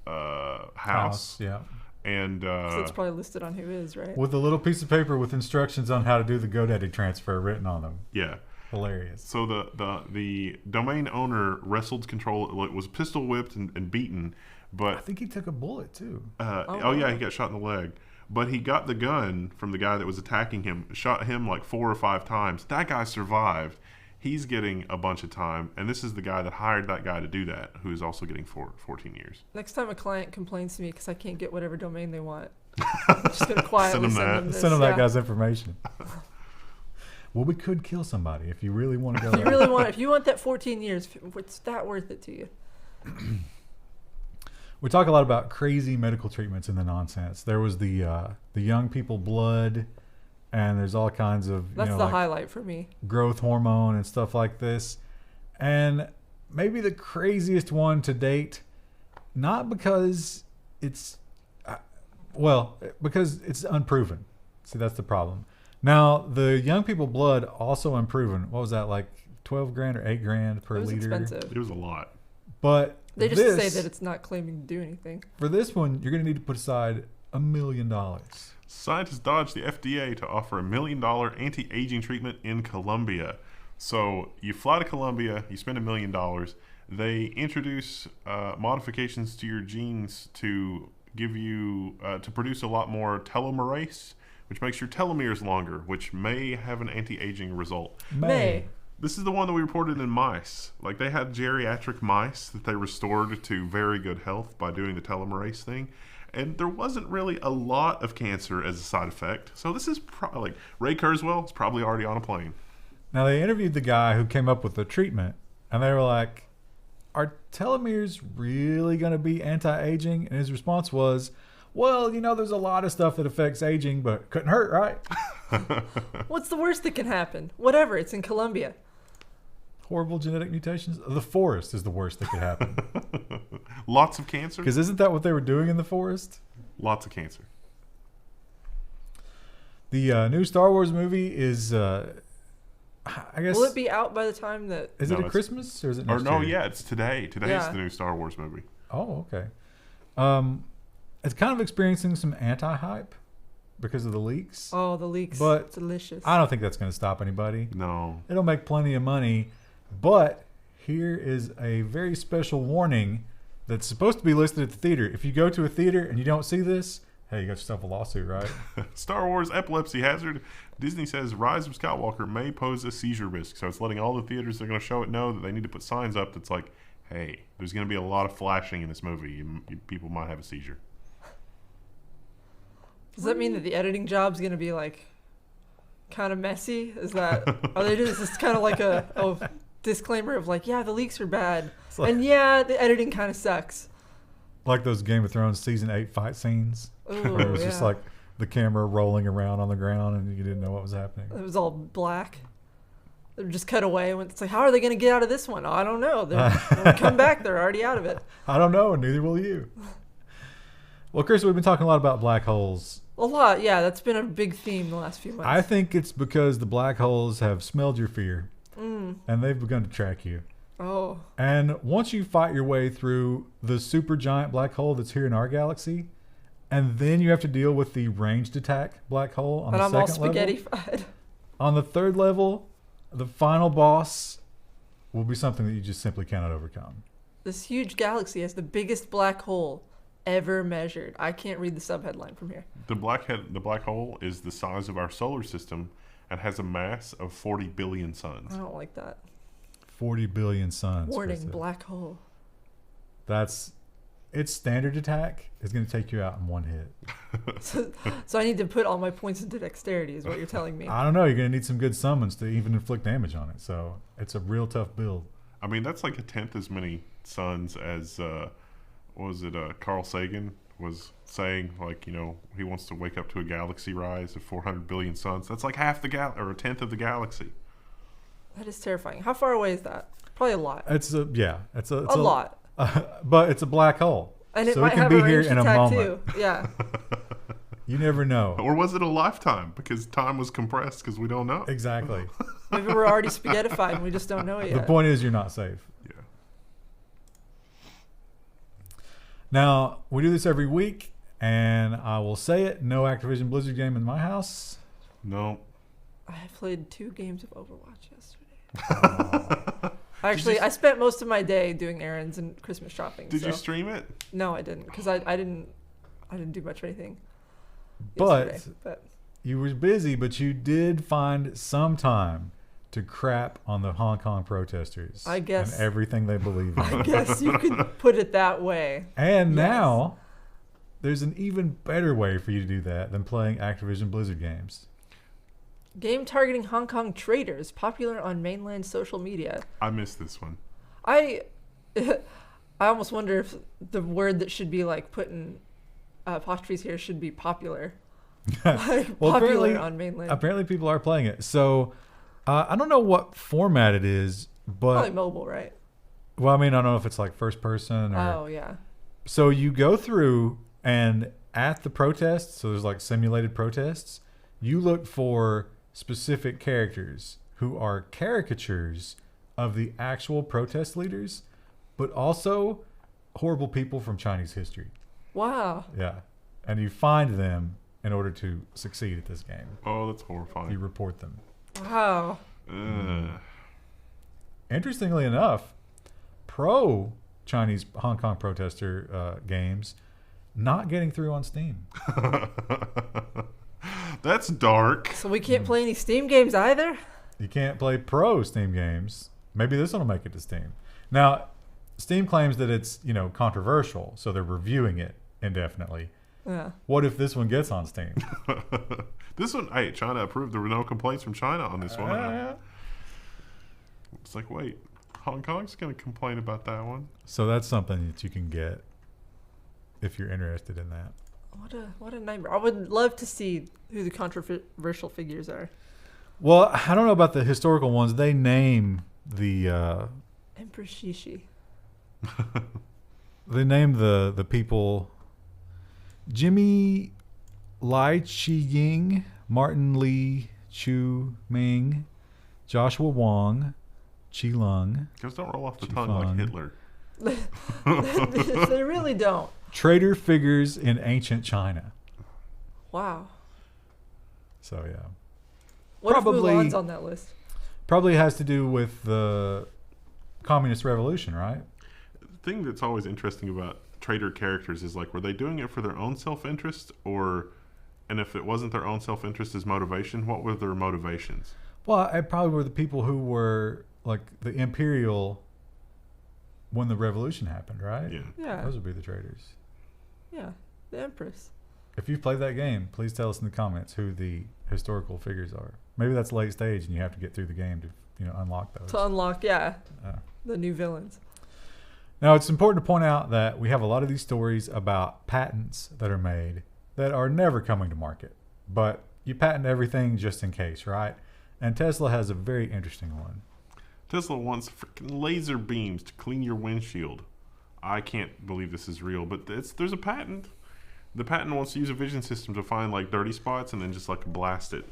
Speaker 3: house.
Speaker 2: Yeah.
Speaker 3: And
Speaker 1: so it's probably listed on who is, right?
Speaker 2: With a little piece of paper with instructions on how to do the GoDaddy transfer written on them.
Speaker 3: Yeah.
Speaker 2: Hilarious.
Speaker 3: So the domain owner wrestled control. It was pistol whipped and beaten. But
Speaker 2: I think he took a bullet too.
Speaker 3: Yeah, he got shot in the leg. But he got the gun from the guy that was attacking him, shot him like 4 or 5 times. That guy survived. He's getting a bunch of time, and this is the guy that hired that guy to do that, who is also getting 14 years.
Speaker 1: Next time a client complains to me because I can't get whatever domain they want, I'm just going to quietly send them
Speaker 2: that guy's information. Well, we could kill somebody if you really want to go there.
Speaker 1: If you want that 14 years, what's that worth it to you?
Speaker 2: We talk a lot about crazy medical treatments in the nonsense. There was the young people blood, and there's all kinds of
Speaker 1: that's the
Speaker 2: like
Speaker 1: highlight for me.
Speaker 2: Growth hormone and stuff like this, and maybe the craziest one to date, not because it's because it's unproven. See, that's the problem. Now the young people blood also unproven. What was that, like 12 grand or 8 grand per liter?
Speaker 1: Expensive.
Speaker 3: It was a lot.
Speaker 2: But
Speaker 1: they just say that it's not claiming to do anything.
Speaker 2: For this one, you're going to need to put aside $1 million.
Speaker 3: Scientists dodged the FDA to offer $1 million anti-aging treatment in Colombia. So you fly to Colombia, you spend $1 million. They introduce modifications to your genes to give you to produce a lot more telomerase, which makes your telomeres longer, which may have an anti-aging result.
Speaker 1: May.
Speaker 3: This is the one that we reported in mice. Like, they had geriatric mice that they restored to very good health by doing the telomerase thing. And there wasn't really a lot of cancer as a side effect. So this is probably, like, Ray Kurzweil is probably already on a plane.
Speaker 2: Now, they interviewed the guy who came up with the treatment, and they were like, are telomeres really going to be anti-aging? And his response was, well, there's a lot of stuff that affects aging, but couldn't hurt, right?
Speaker 1: What's the worst that can happen? Whatever, it's in Colombia.
Speaker 2: Horrible genetic mutations. The forest is the worst that could happen.
Speaker 3: Lots of cancer?
Speaker 2: Because isn't that what they were doing in the forest?
Speaker 3: Lots of cancer.
Speaker 2: The new Star Wars movie is, I guess...
Speaker 1: Will it be out by the time that...
Speaker 2: Is it at Christmas or is it next year?
Speaker 3: Yeah, it's today. Today's the new Star Wars movie.
Speaker 2: Oh, okay. It's kind of experiencing some anti-hype because of the leaks.
Speaker 1: Oh, the leaks.
Speaker 2: But
Speaker 1: delicious.
Speaker 2: I don't think that's going to stop anybody.
Speaker 3: No.
Speaker 2: It'll make plenty of money. But here is a very special warning that's supposed to be listed at the theater. If you go to a theater and you don't see this, hey, you got yourself a lawsuit, right?
Speaker 3: Star Wars epilepsy hazard. Disney says Rise of Skywalker may pose a seizure risk. So it's letting all the theaters that are going to show it know that they need to put signs up that's like, hey, there's going to be a lot of flashing in this movie. People might have a seizure.
Speaker 1: Does that mean that the editing job's going to be like kind of messy? Is that are they doing this kind of like a disclaimer of like, yeah, the leaks are bad, like, and yeah, the editing kind of sucks.
Speaker 2: Like those Game of Thrones season 8 fight scenes, where it was just like the camera rolling around on the ground and you didn't know what was happening. It
Speaker 1: was all black. They just cut away. And it's like, how are they going to get out of this one? Oh, I don't know. They'll come back. They're already out of it.
Speaker 2: I don't know, and neither will you. Well, Chris, we've been talking a lot about black holes.
Speaker 1: A lot, yeah. That's been a big theme the last few months.
Speaker 2: I think it's because the black holes have smelled your fear, and they've begun to track you.
Speaker 1: Oh.
Speaker 2: And once you fight your way through the super giant black hole that's here in our galaxy, and then you have to deal with the ranged attack black hole on the second level.
Speaker 1: And I'm all spaghetti-fied.
Speaker 2: On the third level, the final boss will be something that you just simply cannot overcome.
Speaker 1: This huge galaxy has the biggest black hole ever measured. I can't read the subheadline from here.
Speaker 3: The black hole is the size of our solar system and has a mass of 40 billion suns.
Speaker 1: I don't like that.
Speaker 2: 40 billion suns.
Speaker 1: Warning, black hole.
Speaker 2: Its standard attack is going to take you out in one hit.
Speaker 1: So I need to put all my points into dexterity is what you're telling me.
Speaker 2: I don't know. You're going to need some good summons to even inflict damage on it. So it's a real tough build.
Speaker 3: I mean, that's like 1/10 as many suns as... Carl Sagan was saying, like, he wants to wake up to a galaxy rise of 400 billion suns. That's like half or 1/10 of the galaxy.
Speaker 1: That is terrifying. How far away is that? Probably a lot.
Speaker 2: It's a
Speaker 1: lot.
Speaker 2: But it's a black hole.
Speaker 1: And it
Speaker 2: so
Speaker 1: might
Speaker 2: it can
Speaker 1: have
Speaker 2: be
Speaker 1: a
Speaker 2: here
Speaker 1: ranged
Speaker 2: in a
Speaker 1: attack
Speaker 2: moment.
Speaker 1: Too. Yeah.
Speaker 2: You never know.
Speaker 3: Or was it a lifetime? Because time was compressed because we don't know.
Speaker 2: Exactly.
Speaker 1: Maybe we're already spaghettified and we just don't know it yet.
Speaker 2: The point is you're not safe.
Speaker 3: Yeah.
Speaker 2: Now, we do this every week, and I will say it, no Activision Blizzard game in my house.
Speaker 3: No.
Speaker 1: I played 2 games of Overwatch yesterday. Actually, I spent most of my day doing errands and Christmas shopping.
Speaker 3: Did you stream it?
Speaker 1: No, I didn't, because I didn't do much of anything.
Speaker 2: But you were busy, but you did find some time to crap on the Hong Kong protesters.
Speaker 1: I guess.
Speaker 2: And everything they believe in.
Speaker 1: I guess you could put it that way.
Speaker 2: And
Speaker 1: Yes.
Speaker 2: now, there's an even better way for you to do that than playing Activision Blizzard games.
Speaker 1: Game targeting Hong Kong traitors, popular on mainland social media.
Speaker 3: I missed this one.
Speaker 1: I almost wonder if the word that should be like put in apostrophes here should be popular. Like
Speaker 2: Well,
Speaker 1: popular on mainland.
Speaker 2: Apparently people are playing it. So, I don't know what format it is, but...
Speaker 1: Probably mobile, right?
Speaker 2: Well, I mean, I don't know if it's like first person or...
Speaker 1: Oh, yeah.
Speaker 2: So you go through and at the protests, so there's like simulated protests, you look for specific characters who are caricatures of the actual protest leaders, but also horrible people from Chinese history.
Speaker 1: Wow.
Speaker 2: Yeah. And you find them in order to succeed at this game.
Speaker 3: Oh, that's horrifying.
Speaker 2: You report them.
Speaker 1: Wow.
Speaker 2: Interestingly enough, pro Chinese Hong Kong protester games not getting through on Steam.
Speaker 3: That's dark.
Speaker 1: So we can't play any Steam games either?
Speaker 2: You can't play pro Steam games. Maybe this one will make it to Steam. Now, Steam claims that it's, controversial, so they're reviewing it indefinitely.
Speaker 1: Yeah.
Speaker 2: What if this one gets on Steam?
Speaker 3: This one, hey, China approved. There were no complaints from China on this one. It's like, wait, Hong Kong's going to complain about that one.
Speaker 2: So that's something that you can get if you're interested in that.
Speaker 1: What a nightmare. I would love to see who the controversial figures are.
Speaker 2: Well, I don't know about the historical ones. They name the
Speaker 1: Empress Shishi.
Speaker 2: they name the people Jimmy Lai Chi-ying, Martin Li Chu Ming, Joshua Wong, Chi Lung.
Speaker 3: Just don't roll off the
Speaker 2: Chi
Speaker 3: tongue
Speaker 2: Fung.
Speaker 3: like Hitler.
Speaker 1: They really don't.
Speaker 2: Traitor figures in ancient China.
Speaker 1: Wow.
Speaker 2: So yeah.
Speaker 1: What
Speaker 2: Probably-
Speaker 1: if Mulan's on that list?
Speaker 2: Probably has to do with the communist revolution, right?
Speaker 3: The thing that's always interesting about traitor characters is like, were they doing it for their own self-interest, and if it wasn't their own self-interest as motivation, what were their motivations?
Speaker 2: Well, I probably were the people who were like the imperial when the revolution happened, right?
Speaker 3: Yeah.
Speaker 1: Yeah.
Speaker 2: Those would be the traitors.
Speaker 1: Yeah. The Empress.
Speaker 2: If you've played that game, please tell us in the comments who the historical figures are. Maybe that's late stage and you have to get through the game to unlock those.
Speaker 1: To unlock, the new villains.
Speaker 2: Now, it's important to point out that we have a lot of these stories about patents that are made that are never coming to market. But you patent everything just in case, right? And Tesla has a very interesting one.
Speaker 3: Tesla wants freaking laser beams to clean your windshield. I can't believe this is real, but there's a patent. The patent wants to use a vision system to find like dirty spots and then just like blast it.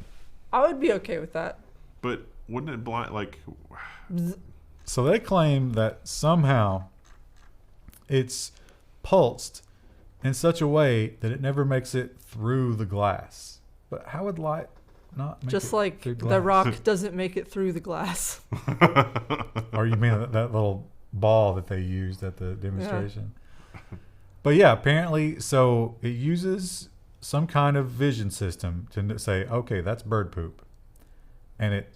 Speaker 1: I would be okay with that.
Speaker 3: But wouldn't it blind like?
Speaker 2: So they claim that somehow it's pulsed in such a way that it never makes it through the glass. But how would light not make
Speaker 1: Just
Speaker 2: it
Speaker 1: like
Speaker 2: through
Speaker 1: the
Speaker 2: glass?
Speaker 1: rock doesn't make it through the glass.
Speaker 2: Or you mean that little ball that they used at the demonstration? But yeah, apparently, so it uses some kind of vision system to say, okay, that's bird poop. And it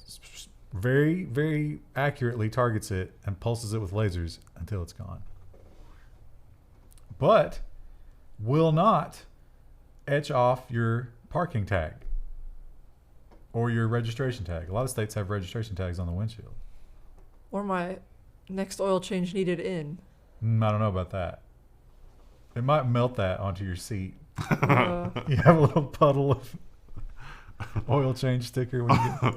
Speaker 2: very, very accurately targets it and pulses it with lasers until it's gone. But will not etch off your parking tag or your registration tag. A lot of states have registration tags on the windshield.
Speaker 1: Or my next oil change needed in.
Speaker 2: I don't know about that. It might melt that onto your seat.
Speaker 1: Uh,
Speaker 2: You have a little puddle of oil change sticker when you get...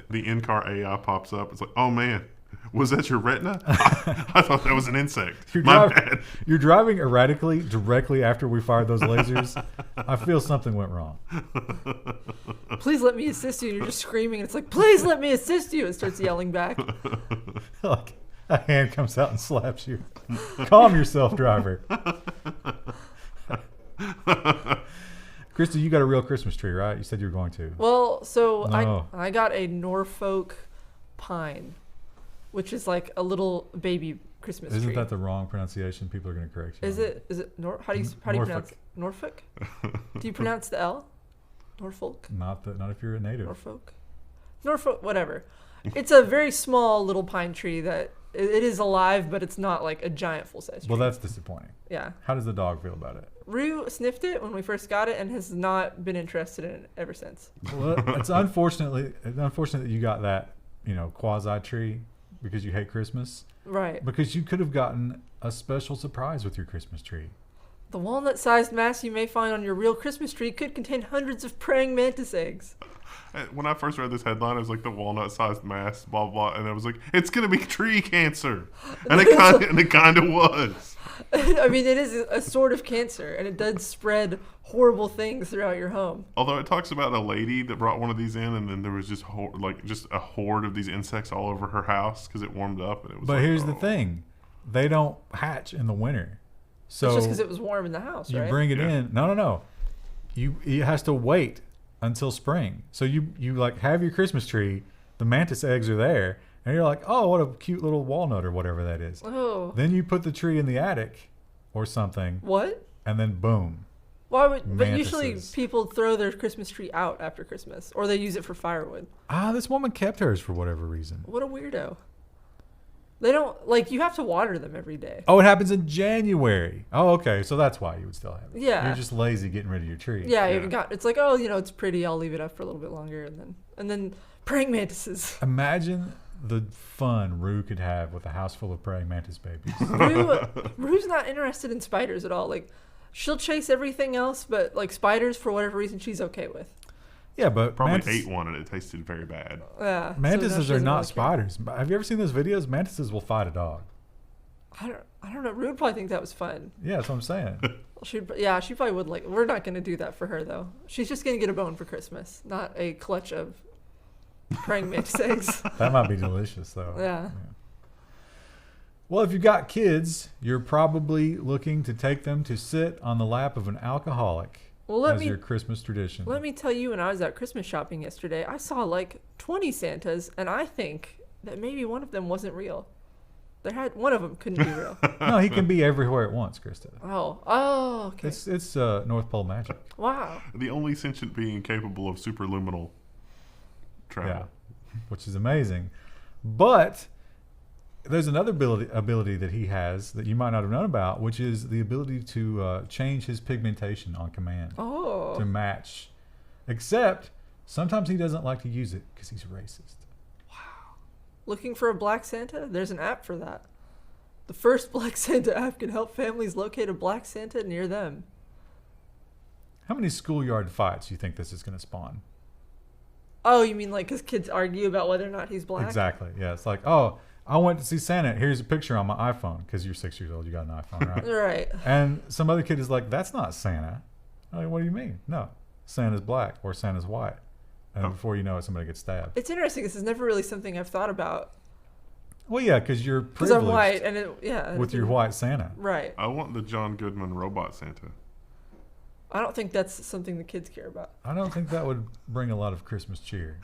Speaker 3: the in-car AI pops up. It's like, oh man, was that your retina? I thought that was an insect. My bad.
Speaker 2: You're driving erratically directly after we fired those lasers. I feel something went wrong.
Speaker 1: please let me assist you. And you're just screaming. And it's like, please let me assist you. It starts yelling back.
Speaker 2: Like a hand comes out and slaps you. Calm yourself, driver. Krista, you got a real Christmas tree, right? You said you were going to.
Speaker 1: Well, so
Speaker 2: No.
Speaker 1: I got a Norfolk pine, which is like a little baby Christmas
Speaker 2: Isn't
Speaker 1: tree.
Speaker 2: that the wrong pronunciation? People are going to correct you.
Speaker 1: Is
Speaker 2: on
Speaker 1: it how do you pronounce Norfolk? Do you pronounce the L? Norfolk?
Speaker 2: Not if you're a native.
Speaker 1: Norfolk? Norfolk, whatever. It's a very small little pine tree that it is alive, but it's not like a giant full-size tree.
Speaker 2: Well, that's disappointing.
Speaker 1: Yeah.
Speaker 2: How does the dog feel about it?
Speaker 1: Rue sniffed it when we first got it and has not been interested in it ever since.
Speaker 2: Well, it's unfortunate that you got that, quasi tree because you hate Christmas.
Speaker 1: Right.
Speaker 2: Because you could have gotten a special surprise with your Christmas tree.
Speaker 1: The walnut-sized mass you may find on your real Christmas tree could contain hundreds of praying mantis eggs.
Speaker 3: When I first read this headline, it was like the walnut-sized mass, blah, blah, and I was like, it's going to be tree cancer. And it kind of was.
Speaker 1: I mean, it is a sort of cancer, and it does spread horrible things throughout your home.
Speaker 3: Although it talks about a lady that brought one of these in, and then there was just a horde of these insects all over her house because it warmed up. And it was.
Speaker 2: But here's the thing. They don't hatch in the winter. So
Speaker 1: it's just because it was warm in the house, right?
Speaker 2: You bring it in. No. It has to wait until spring. So you like have your Christmas tree, the mantis eggs are there, and you're like, oh, what a cute little walnut or whatever that is.
Speaker 1: Oh.
Speaker 2: Then you put the tree in the attic or something.
Speaker 1: What?
Speaker 2: And then boom.
Speaker 1: Why would? But
Speaker 2: Mantises.
Speaker 1: usually people throw their Christmas tree out after Christmas, or they use it for firewood.
Speaker 2: This woman kept hers for whatever reason.
Speaker 1: What a weirdo. They don't, you have to water them every day.
Speaker 2: Oh, it happens in January. Oh, okay. So that's why you would still have it.
Speaker 1: Yeah.
Speaker 2: You're just lazy getting rid of your tree.
Speaker 1: Yeah, it's like, oh, it's pretty. I'll leave it up for a little bit longer, and then praying mantises.
Speaker 2: Imagine the fun Rue could have with a house full of praying mantis babies.
Speaker 1: Rue's not interested in spiders at all. Like, she'll chase everything else, but spiders, for whatever reason, she's okay with.
Speaker 2: Yeah, but
Speaker 3: probably ate one and it tasted very bad.
Speaker 1: Yeah,
Speaker 2: mantises are not
Speaker 1: really
Speaker 2: spiders. Have you ever seen those videos? Mantises will fight a dog.
Speaker 1: I don't know. Rue would probably think that was fun.
Speaker 2: Yeah, that's what I'm saying.
Speaker 1: She probably would like. We're not going to do that for her though. She's just going to get a bone for Christmas, not a clutch of praying mantis eggs.
Speaker 2: That might be delicious though.
Speaker 1: Yeah.
Speaker 2: Well, if you've got kids, you're probably looking to take them to sit on the lap of an alcoholic. As your Christmas tradition.
Speaker 1: Let me tell you, when I was out Christmas shopping yesterday, I saw 20 Santas, and I think that maybe one of them wasn't real. One of them couldn't be real.
Speaker 2: No, he can be everywhere at once, Krista.
Speaker 1: Oh, okay.
Speaker 2: It's North Pole magic.
Speaker 1: Wow.
Speaker 3: The only sentient being capable of superluminal travel.
Speaker 2: Yeah, which is amazing. But there's another ability that he has that you might not have known about, which is the ability to change his pigmentation on command to match. Except sometimes he doesn't like to use it because he's racist.
Speaker 1: Wow. Looking for a black Santa? There's an app for that. The first Black Santa app can help families locate a black Santa near them.
Speaker 2: How many schoolyard fights do you think this is going to spawn?
Speaker 1: Oh, you mean because kids argue about whether or not he's black?
Speaker 2: Exactly. Yeah, it's like, oh, I went to see Santa. Here's a picture on my iPhone because you're 6 years old. You got an iPhone, right?
Speaker 1: Right.
Speaker 2: And some other kid is like, that's not Santa. I'm like, what do you mean? No, Santa's black or Santa's white. And before you know it, somebody gets stabbed.
Speaker 1: It's interesting. This is never really something I've thought about.
Speaker 2: Well, yeah, because you're privileged.
Speaker 1: Because I'm white, and
Speaker 2: with your white Santa.
Speaker 1: Right.
Speaker 3: I want the John Goodman robot Santa.
Speaker 1: I don't think that's something the kids care about.
Speaker 2: I don't think that would bring a lot of Christmas cheer.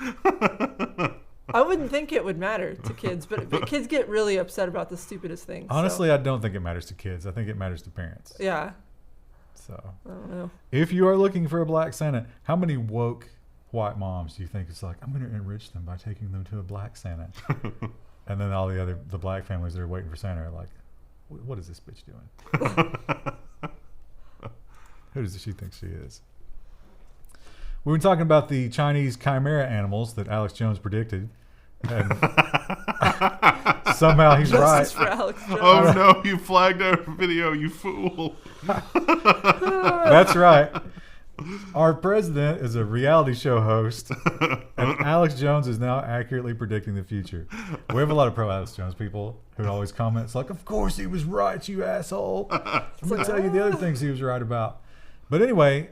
Speaker 1: I wouldn't think it would matter to kids, but kids get really upset about the stupidest things.
Speaker 2: Honestly, I don't think it matters to kids. I think it matters to parents.
Speaker 1: Yeah.
Speaker 2: So,
Speaker 1: I don't know.
Speaker 2: If you are looking for a black Santa, how many woke white moms do you think it's like, I'm going to enrich them by taking them to a black Santa? And then all the black families that are waiting for Santa are like, what is this bitch doing? Who does she think she is? We were talking about the Chinese chimera animals that Alex Jones predicted. And somehow he's
Speaker 1: Justice
Speaker 2: right.
Speaker 1: For Alex Jones.
Speaker 3: Oh no, you flagged our video, you fool.
Speaker 2: That's right. Our president is a reality show host, and Alex Jones is now accurately predicting the future. We have a lot of pro Alex Jones people who always comment, it's like, of course he was right, you asshole. I'm going to tell you the other things he was right about. But anyway,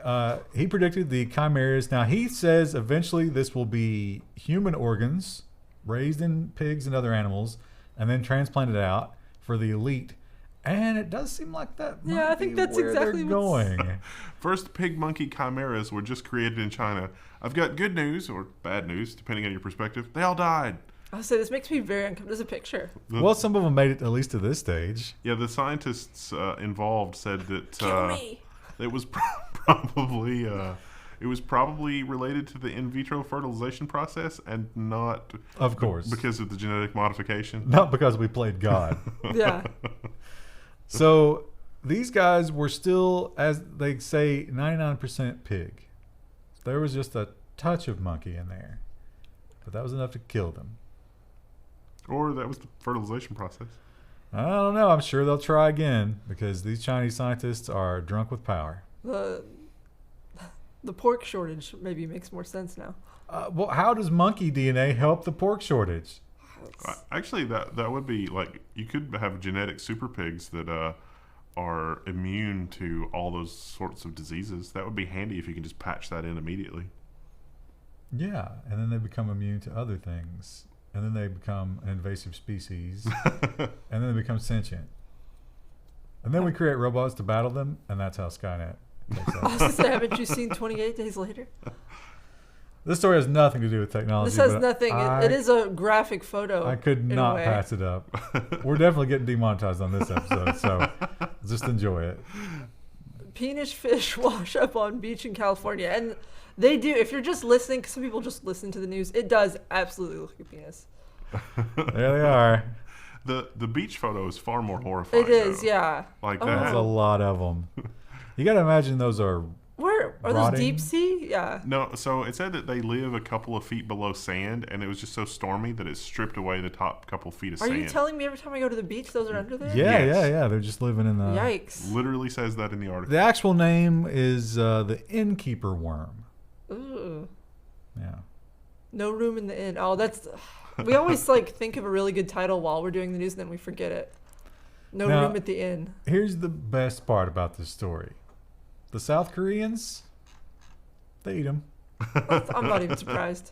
Speaker 2: he predicted the chimeras. Now, he says eventually this will be human organs raised in pigs and other animals and then transplanted out for the elite. And it does seem like that might
Speaker 1: I think
Speaker 2: be
Speaker 1: that's
Speaker 2: where
Speaker 1: exactly
Speaker 2: they're going.
Speaker 3: First pig monkey chimeras were just created in China. I've got good news, or bad news, depending on your perspective. They all died.
Speaker 1: I'll say this makes me very uncomfortable. There's a picture.
Speaker 2: Well, some of them made it at least to this stage.
Speaker 3: Yeah, the scientists involved said that
Speaker 1: Kill me.
Speaker 3: it was probably It was probably related to the in vitro fertilization process and not,
Speaker 2: Of course.
Speaker 3: because of the genetic modification.
Speaker 2: Not because we played God.
Speaker 1: Yeah.
Speaker 2: So these guys were still, as they say, 99% pig. There was just a touch of monkey in there, but that was enough to kill them.
Speaker 3: Or that was the fertilization process.
Speaker 2: I don't know. I'm sure they'll try again because these Chinese scientists are drunk with power.
Speaker 1: The pork shortage maybe makes more sense now.
Speaker 2: Well, how does monkey DNA help the pork shortage?
Speaker 3: Actually, that would be like, you could have genetic super pigs that are immune to all those sorts of diseases. That would be handy if you can just patch that in immediately.
Speaker 2: Yeah, and then they become immune to other things. And then they become an invasive species. And then they become sentient. And then we create robots to battle them, and that's how Skynet takes
Speaker 1: I was
Speaker 2: over.
Speaker 1: gonna say, haven't you seen 28 Days Later?
Speaker 2: This story has nothing to do with technology.
Speaker 1: This has
Speaker 2: but
Speaker 1: nothing. It is a graphic photo.
Speaker 2: I could
Speaker 1: in a
Speaker 2: not
Speaker 1: way.
Speaker 2: pass it up. We're definitely getting demonetized on this episode, so just enjoy it.
Speaker 1: Penis fish wash up on beach in California, and they do. If you're just listening, 'cause some people just listen to the news, it does absolutely look like a penis.
Speaker 2: There they are.
Speaker 3: The beach photo is far more horrifying.
Speaker 1: It is,
Speaker 3: though.
Speaker 1: yeah.
Speaker 3: Like
Speaker 1: Oh.
Speaker 3: that.
Speaker 2: There's a lot of them. You got to imagine those are.
Speaker 1: Where are
Speaker 2: Rotting?
Speaker 1: those deep sea? Yeah.
Speaker 3: No, so it said that they live a couple of feet below sand, and it was just so stormy that it stripped away the top couple feet of
Speaker 1: Are
Speaker 3: sand.
Speaker 1: you telling me every time I go to the beach, those are under there?
Speaker 2: Yeah,
Speaker 3: Yes.
Speaker 2: yeah. They're just living in the.
Speaker 1: Yikes.
Speaker 3: Literally says that in the article.
Speaker 2: The actual name is the innkeeper worm.
Speaker 1: Ooh.
Speaker 2: Yeah.
Speaker 1: No room in the inn. Oh, that's. We always like think of a really good title while we're doing the news, and then we forget it. No
Speaker 2: Now-
Speaker 1: room at the inn.
Speaker 2: Here's the best part about this story. The South Koreans, they eat them.
Speaker 1: I'm not even surprised.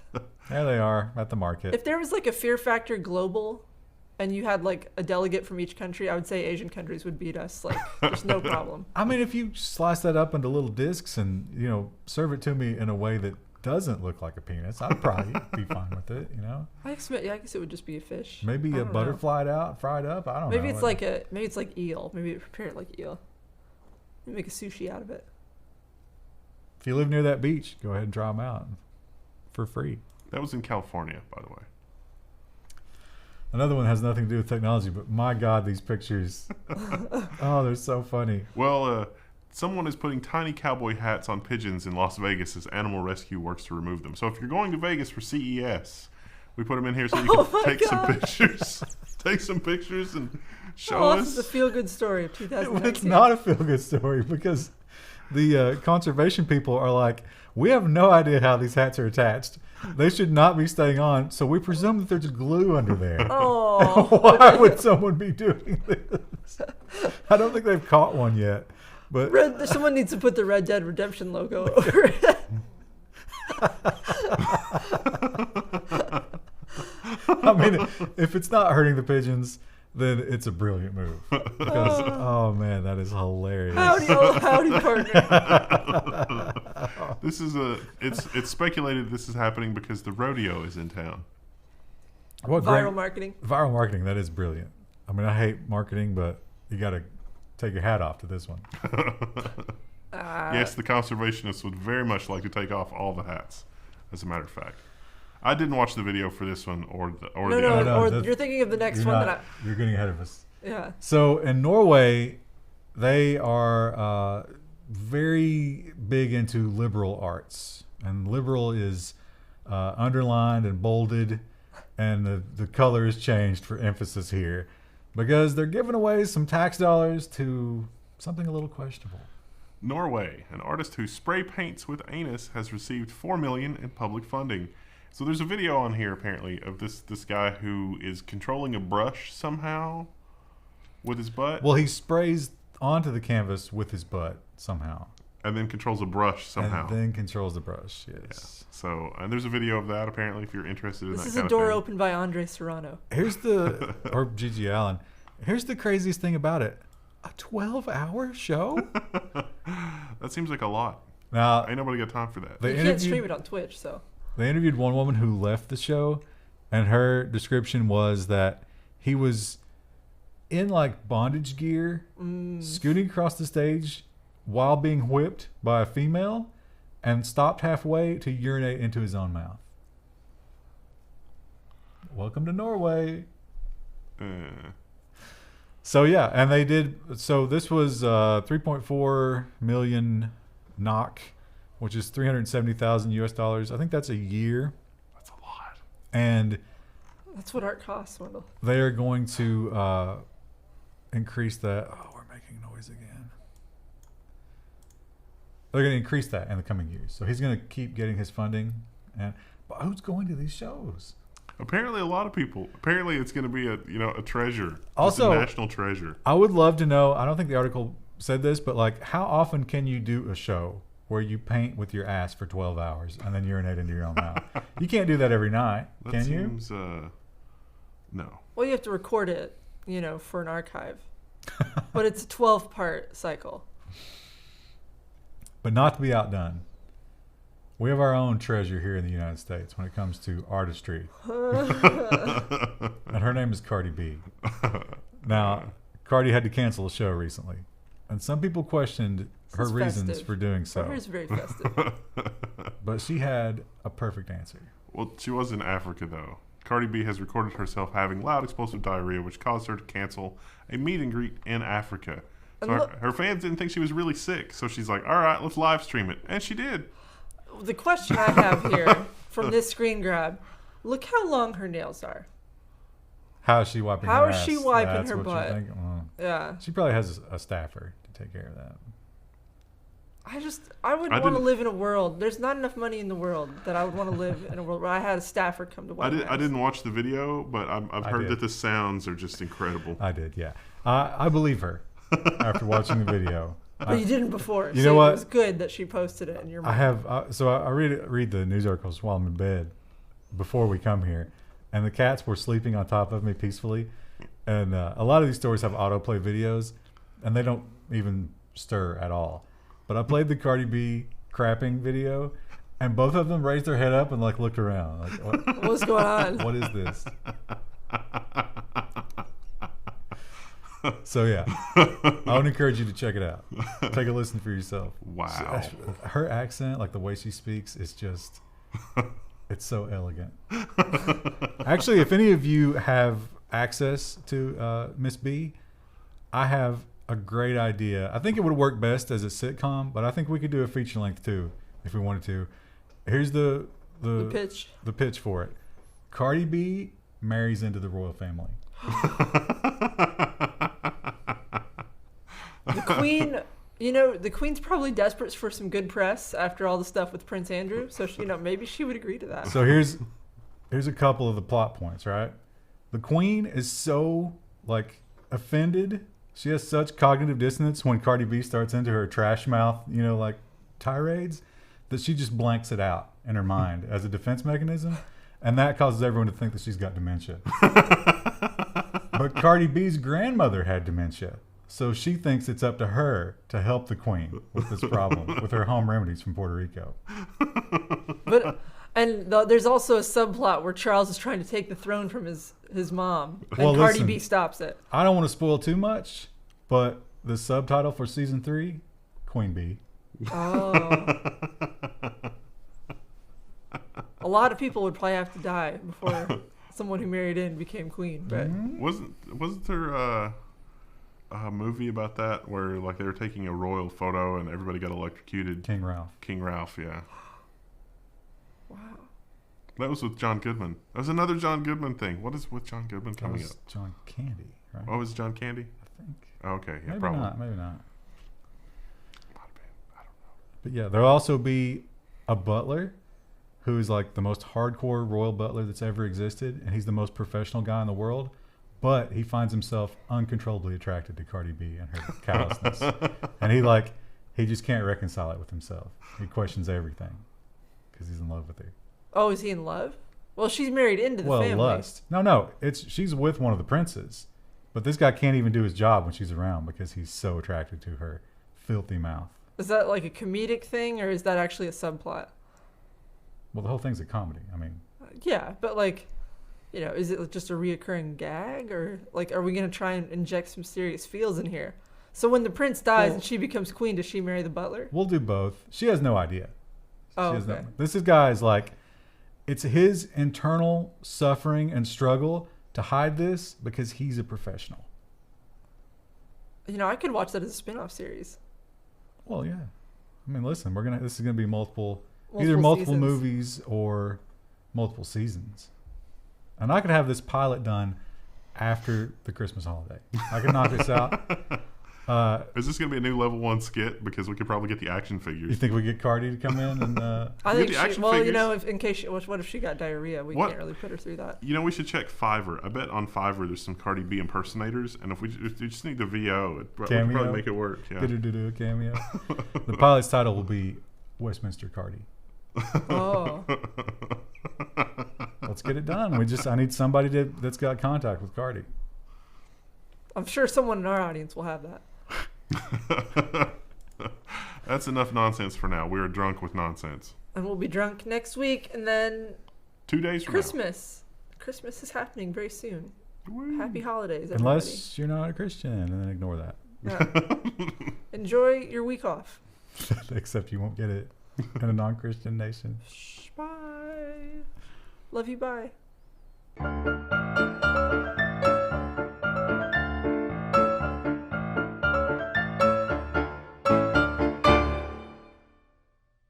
Speaker 2: There they are at the market.
Speaker 1: If there was like a Fear Factor global, and you had like a delegate from each country, I would say Asian countries would beat us. Like, there's no problem.
Speaker 2: I mean, if you slice that up into little discs and, serve it to me in a way that doesn't look like a penis, I'd probably be fine with it,
Speaker 1: I guess it would just be a fish.
Speaker 2: Maybe
Speaker 1: I
Speaker 2: a
Speaker 1: don't know.
Speaker 2: butterflied fried up. I don't know.
Speaker 1: Maybe it's like eel. Maybe they prepare it like eel. Maybe make a sushi out of it.
Speaker 2: If you live near that beach, go ahead and try them out for free.
Speaker 3: That was in California, by the way.
Speaker 2: Another one has nothing to do with technology, but my God, these pictures. Oh, they're so funny.
Speaker 3: Well, someone is putting tiny cowboy hats on pigeons in Las Vegas as animal rescue works to remove them. So if you're going to Vegas for CES, we put them in here so you can take some pictures. Take some pictures and show
Speaker 1: This is a
Speaker 3: us.
Speaker 1: feel-good story of 2019.
Speaker 2: It's not a feel-good story because the conservation people are like, we have no idea how these hats are attached. They should not be staying on, so we presume that there's glue under there.
Speaker 1: Oh.
Speaker 2: Why would someone be doing this? I don't think they've caught one yet. But
Speaker 1: Someone needs to put the Red Dead Redemption logo over it.
Speaker 2: I mean, if it's not hurting the pigeons, then it's a brilliant move. Because, oh man, that is hilarious.
Speaker 1: Howdy, partner.
Speaker 3: This is it's speculated this is happening because the rodeo is in town.
Speaker 2: What
Speaker 1: Viral
Speaker 2: great-
Speaker 1: marketing.
Speaker 2: Viral marketing, that is brilliant. I mean, I hate marketing, but you got to take your hat off to this one.
Speaker 3: Yes, the conservationists would very much like to take off all the hats, as a matter of fact. I didn't watch the video for this one or the
Speaker 2: No,
Speaker 1: you're thinking of the next
Speaker 2: You're
Speaker 1: one
Speaker 2: not- you're getting ahead of us.
Speaker 1: yeah.
Speaker 2: So in Norway, they are very big into liberal arts, and liberal is underlined and bolded, and the color is changed for emphasis here, because they're giving away some tax dollars to something a little questionable.
Speaker 3: Norway, an artist who spray paints with anus, has received $4 million in public funding. So there's a video on here apparently of this guy who is controlling a brush somehow with his butt.
Speaker 2: Well, he sprays onto the canvas with his butt somehow.
Speaker 3: And then controls a brush somehow.
Speaker 2: And then controls the brush, yes.
Speaker 3: Yeah. So, and there's a video of that apparently if you're interested in
Speaker 1: This
Speaker 3: that
Speaker 1: is
Speaker 3: kind
Speaker 1: a
Speaker 3: of
Speaker 1: door
Speaker 3: thing.
Speaker 1: opened by Andre Serrano.
Speaker 2: Here's or Gigi Allen. Here's the craziest thing about it. A 12-hour show?
Speaker 3: That seems like a lot.
Speaker 2: Now,
Speaker 3: Ain't nobody got time for that.
Speaker 2: they
Speaker 1: You can't stream it on Twitch, so.
Speaker 2: They interviewed one woman who left the show, and her description was that he was in like bondage gear, scooting across the stage while being whipped by a female, and stopped halfway to urinate into his own mouth. Welcome to Norway. So yeah, and they did. So this was 3.4 million NOK, which is 370,000 US dollars. I think that's a year.
Speaker 3: That's a lot.
Speaker 2: And
Speaker 1: that's what art costs, Wendell.
Speaker 2: They are going to increase that. Oh, we're making noise again. They're going to increase that in the coming years. So he's going to keep getting his funding. But who's going to these shows?
Speaker 3: Apparently, a lot of people. Apparently, it's going to be a treasure.
Speaker 2: Also,
Speaker 3: it's a national treasure.
Speaker 2: I would love to know. I don't think the article said this, but like, how often can you do a show where you paint with your ass for 12 hours and then urinate into your own mouth? You can't do that every night, can you?
Speaker 3: No.
Speaker 1: Well, you have to record it, for an archive. But it's a 12-part cycle.
Speaker 2: But not to be outdone, we have our own treasure here in the United States when it comes to artistry. And her name is Cardi B. Now, Cardi had to cancel a show recently. And some people questioned her reasons for doing so.
Speaker 1: Hers is very festive.
Speaker 2: But she had a perfect answer.
Speaker 3: Well, she was in Africa, though. Cardi B has recorded herself having loud explosive diarrhea, which caused her to cancel a meet and greet in Africa. So her fans didn't think she was really sick. So she's like, all right, let's live stream it. And she did.
Speaker 1: The question I have here from this screen grab, look how long her nails are.
Speaker 2: How is she wiping her ass?
Speaker 1: How is she wiping
Speaker 2: That's
Speaker 1: her
Speaker 2: what
Speaker 1: butt?
Speaker 2: you think? Well,
Speaker 1: yeah.
Speaker 2: She probably has a staffer to take care of that.
Speaker 1: I wouldn't want to live in a world. There's not enough money in the world that I would want to live in a world where I had a staffer come to wipe my ass.
Speaker 3: I didn't watch the video, but I've heard that the sounds are just incredible.
Speaker 2: I did, yeah. I believe her after watching the video.
Speaker 1: But you didn't before.
Speaker 2: You know what?
Speaker 1: It was good that she posted it in your mind.
Speaker 2: I have. I read the news articles while I'm in bed before we come here, and the cats were sleeping on top of me peacefully. And a lot of these stories have autoplay videos, and they don't even stir at all. But I played the Cardi B crapping video, and both of them raised their head up and like looked around. Like,
Speaker 1: what's going on?
Speaker 2: What is this? So yeah, I would encourage you to check it out. Take a listen for yourself.
Speaker 3: Wow.
Speaker 2: Her accent, like the way she speaks, is just, it's so elegant. Actually, if any of you have access to Miss B, I have a great idea. I think it would work best as a sitcom, but I think we could do a feature length too if we wanted to. Here's the
Speaker 1: pitch.
Speaker 2: The pitch for it. Cardi B marries into the royal family.
Speaker 1: The Queen, the Queen's probably desperate for some good press after all the stuff with Prince Andrew. So, maybe she would agree to that.
Speaker 2: So here's a couple of the plot points, right? The Queen is so, offended. She has such cognitive dissonance when Cardi B starts into her trash mouth, tirades, that she just blanks it out in her mind as a defense mechanism. And that causes everyone to think that she's got dementia. But Cardi B's grandmother had dementia. So she thinks it's up to her to help the Queen with this problem with her home remedies from Puerto Rico.
Speaker 1: There's also a subplot where Charles is trying to take the throne from his mom, and Cardi B stops it.
Speaker 2: I don't want to spoil too much, but the subtitle for season 3, Queen Bee.
Speaker 1: Oh. A lot of people would probably have to die before someone who married in became queen. But
Speaker 3: wasn't there a movie about that where they were taking a royal photo and everybody got electrocuted?
Speaker 2: King Ralph,
Speaker 3: yeah.
Speaker 1: Wow.
Speaker 3: That was with John Goodman. That was another John Goodman thing. What is with John Goodman coming up?
Speaker 2: John Candy, right?
Speaker 3: Oh, is John Candy?
Speaker 2: I think.
Speaker 3: Okay, yeah,
Speaker 2: maybe
Speaker 3: probably.
Speaker 2: Maybe not.
Speaker 3: Might have been. I don't know.
Speaker 2: But yeah, there'll also be a butler who is the most hardcore royal butler that's ever existed, and he's the most professional guy in the world, but he finds himself uncontrollably attracted to Cardi B and her callousness. And he just can't reconcile it with himself. He questions everything because he's in love with her.
Speaker 1: Oh, is he in love? Well, she's married into the family.
Speaker 2: Lust. No, she's with one of the princes, but this guy can't even do his job when she's around because he's so attracted to her filthy mouth.
Speaker 1: Is that a comedic thing, or is that actually a subplot?
Speaker 2: Well, the whole thing's a comedy. I mean,
Speaker 1: yeah, but is it just a reoccurring gag, or are we gonna try and inject some serious feels in here? So when the prince dies and she becomes queen, does she marry the butler?
Speaker 2: We'll do both. She has no idea.
Speaker 1: Oh,
Speaker 2: She has
Speaker 1: okay.
Speaker 2: this guy's like, it's his internal suffering and struggle to hide this because he's a professional.
Speaker 1: You know, I could watch that as a spin-off series.
Speaker 2: Well, yeah. I mean, listen, this is gonna be either
Speaker 1: Multiple
Speaker 2: multiple
Speaker 1: seasons.
Speaker 2: movies or multiple seasons. And I could have this pilot done after the Christmas holiday. I could knock this out.
Speaker 3: Is this going to be a new level 1 skit? Because we could probably get the action figures.
Speaker 2: You think we get Cardi to come in and
Speaker 1: I
Speaker 3: We
Speaker 1: think
Speaker 3: get the
Speaker 1: she,
Speaker 3: action
Speaker 1: well, you
Speaker 3: figures.
Speaker 1: know, in case what if she got diarrhea? We
Speaker 3: What?
Speaker 1: can't really put her through that.
Speaker 3: You know, we should check Fiverr. I bet on Fiverr there's some Cardi B impersonators, and if we just need the VO, we could
Speaker 2: Cameo?
Speaker 3: probably make it work. Yeah.
Speaker 2: do a cameo. The pilot's title will be Westminster Cardi.
Speaker 1: Oh,
Speaker 2: Let's get it done. I need somebody that's got contact with Cardi.
Speaker 1: I'm sure someone in our audience will have that.
Speaker 3: That's enough nonsense for now. We're drunk with nonsense.
Speaker 1: And we'll be drunk next week, and then
Speaker 3: 2 days from
Speaker 1: Christmas. Christmas is happening very soon.
Speaker 3: now. Woo.
Speaker 1: Happy holidays, everybody.
Speaker 2: Unless you're not a Christian, and then ignore that.
Speaker 1: Yeah. Enjoy your week off.
Speaker 2: Except you won't get it in a non-Christian nation.
Speaker 1: Bye. Love you. Bye.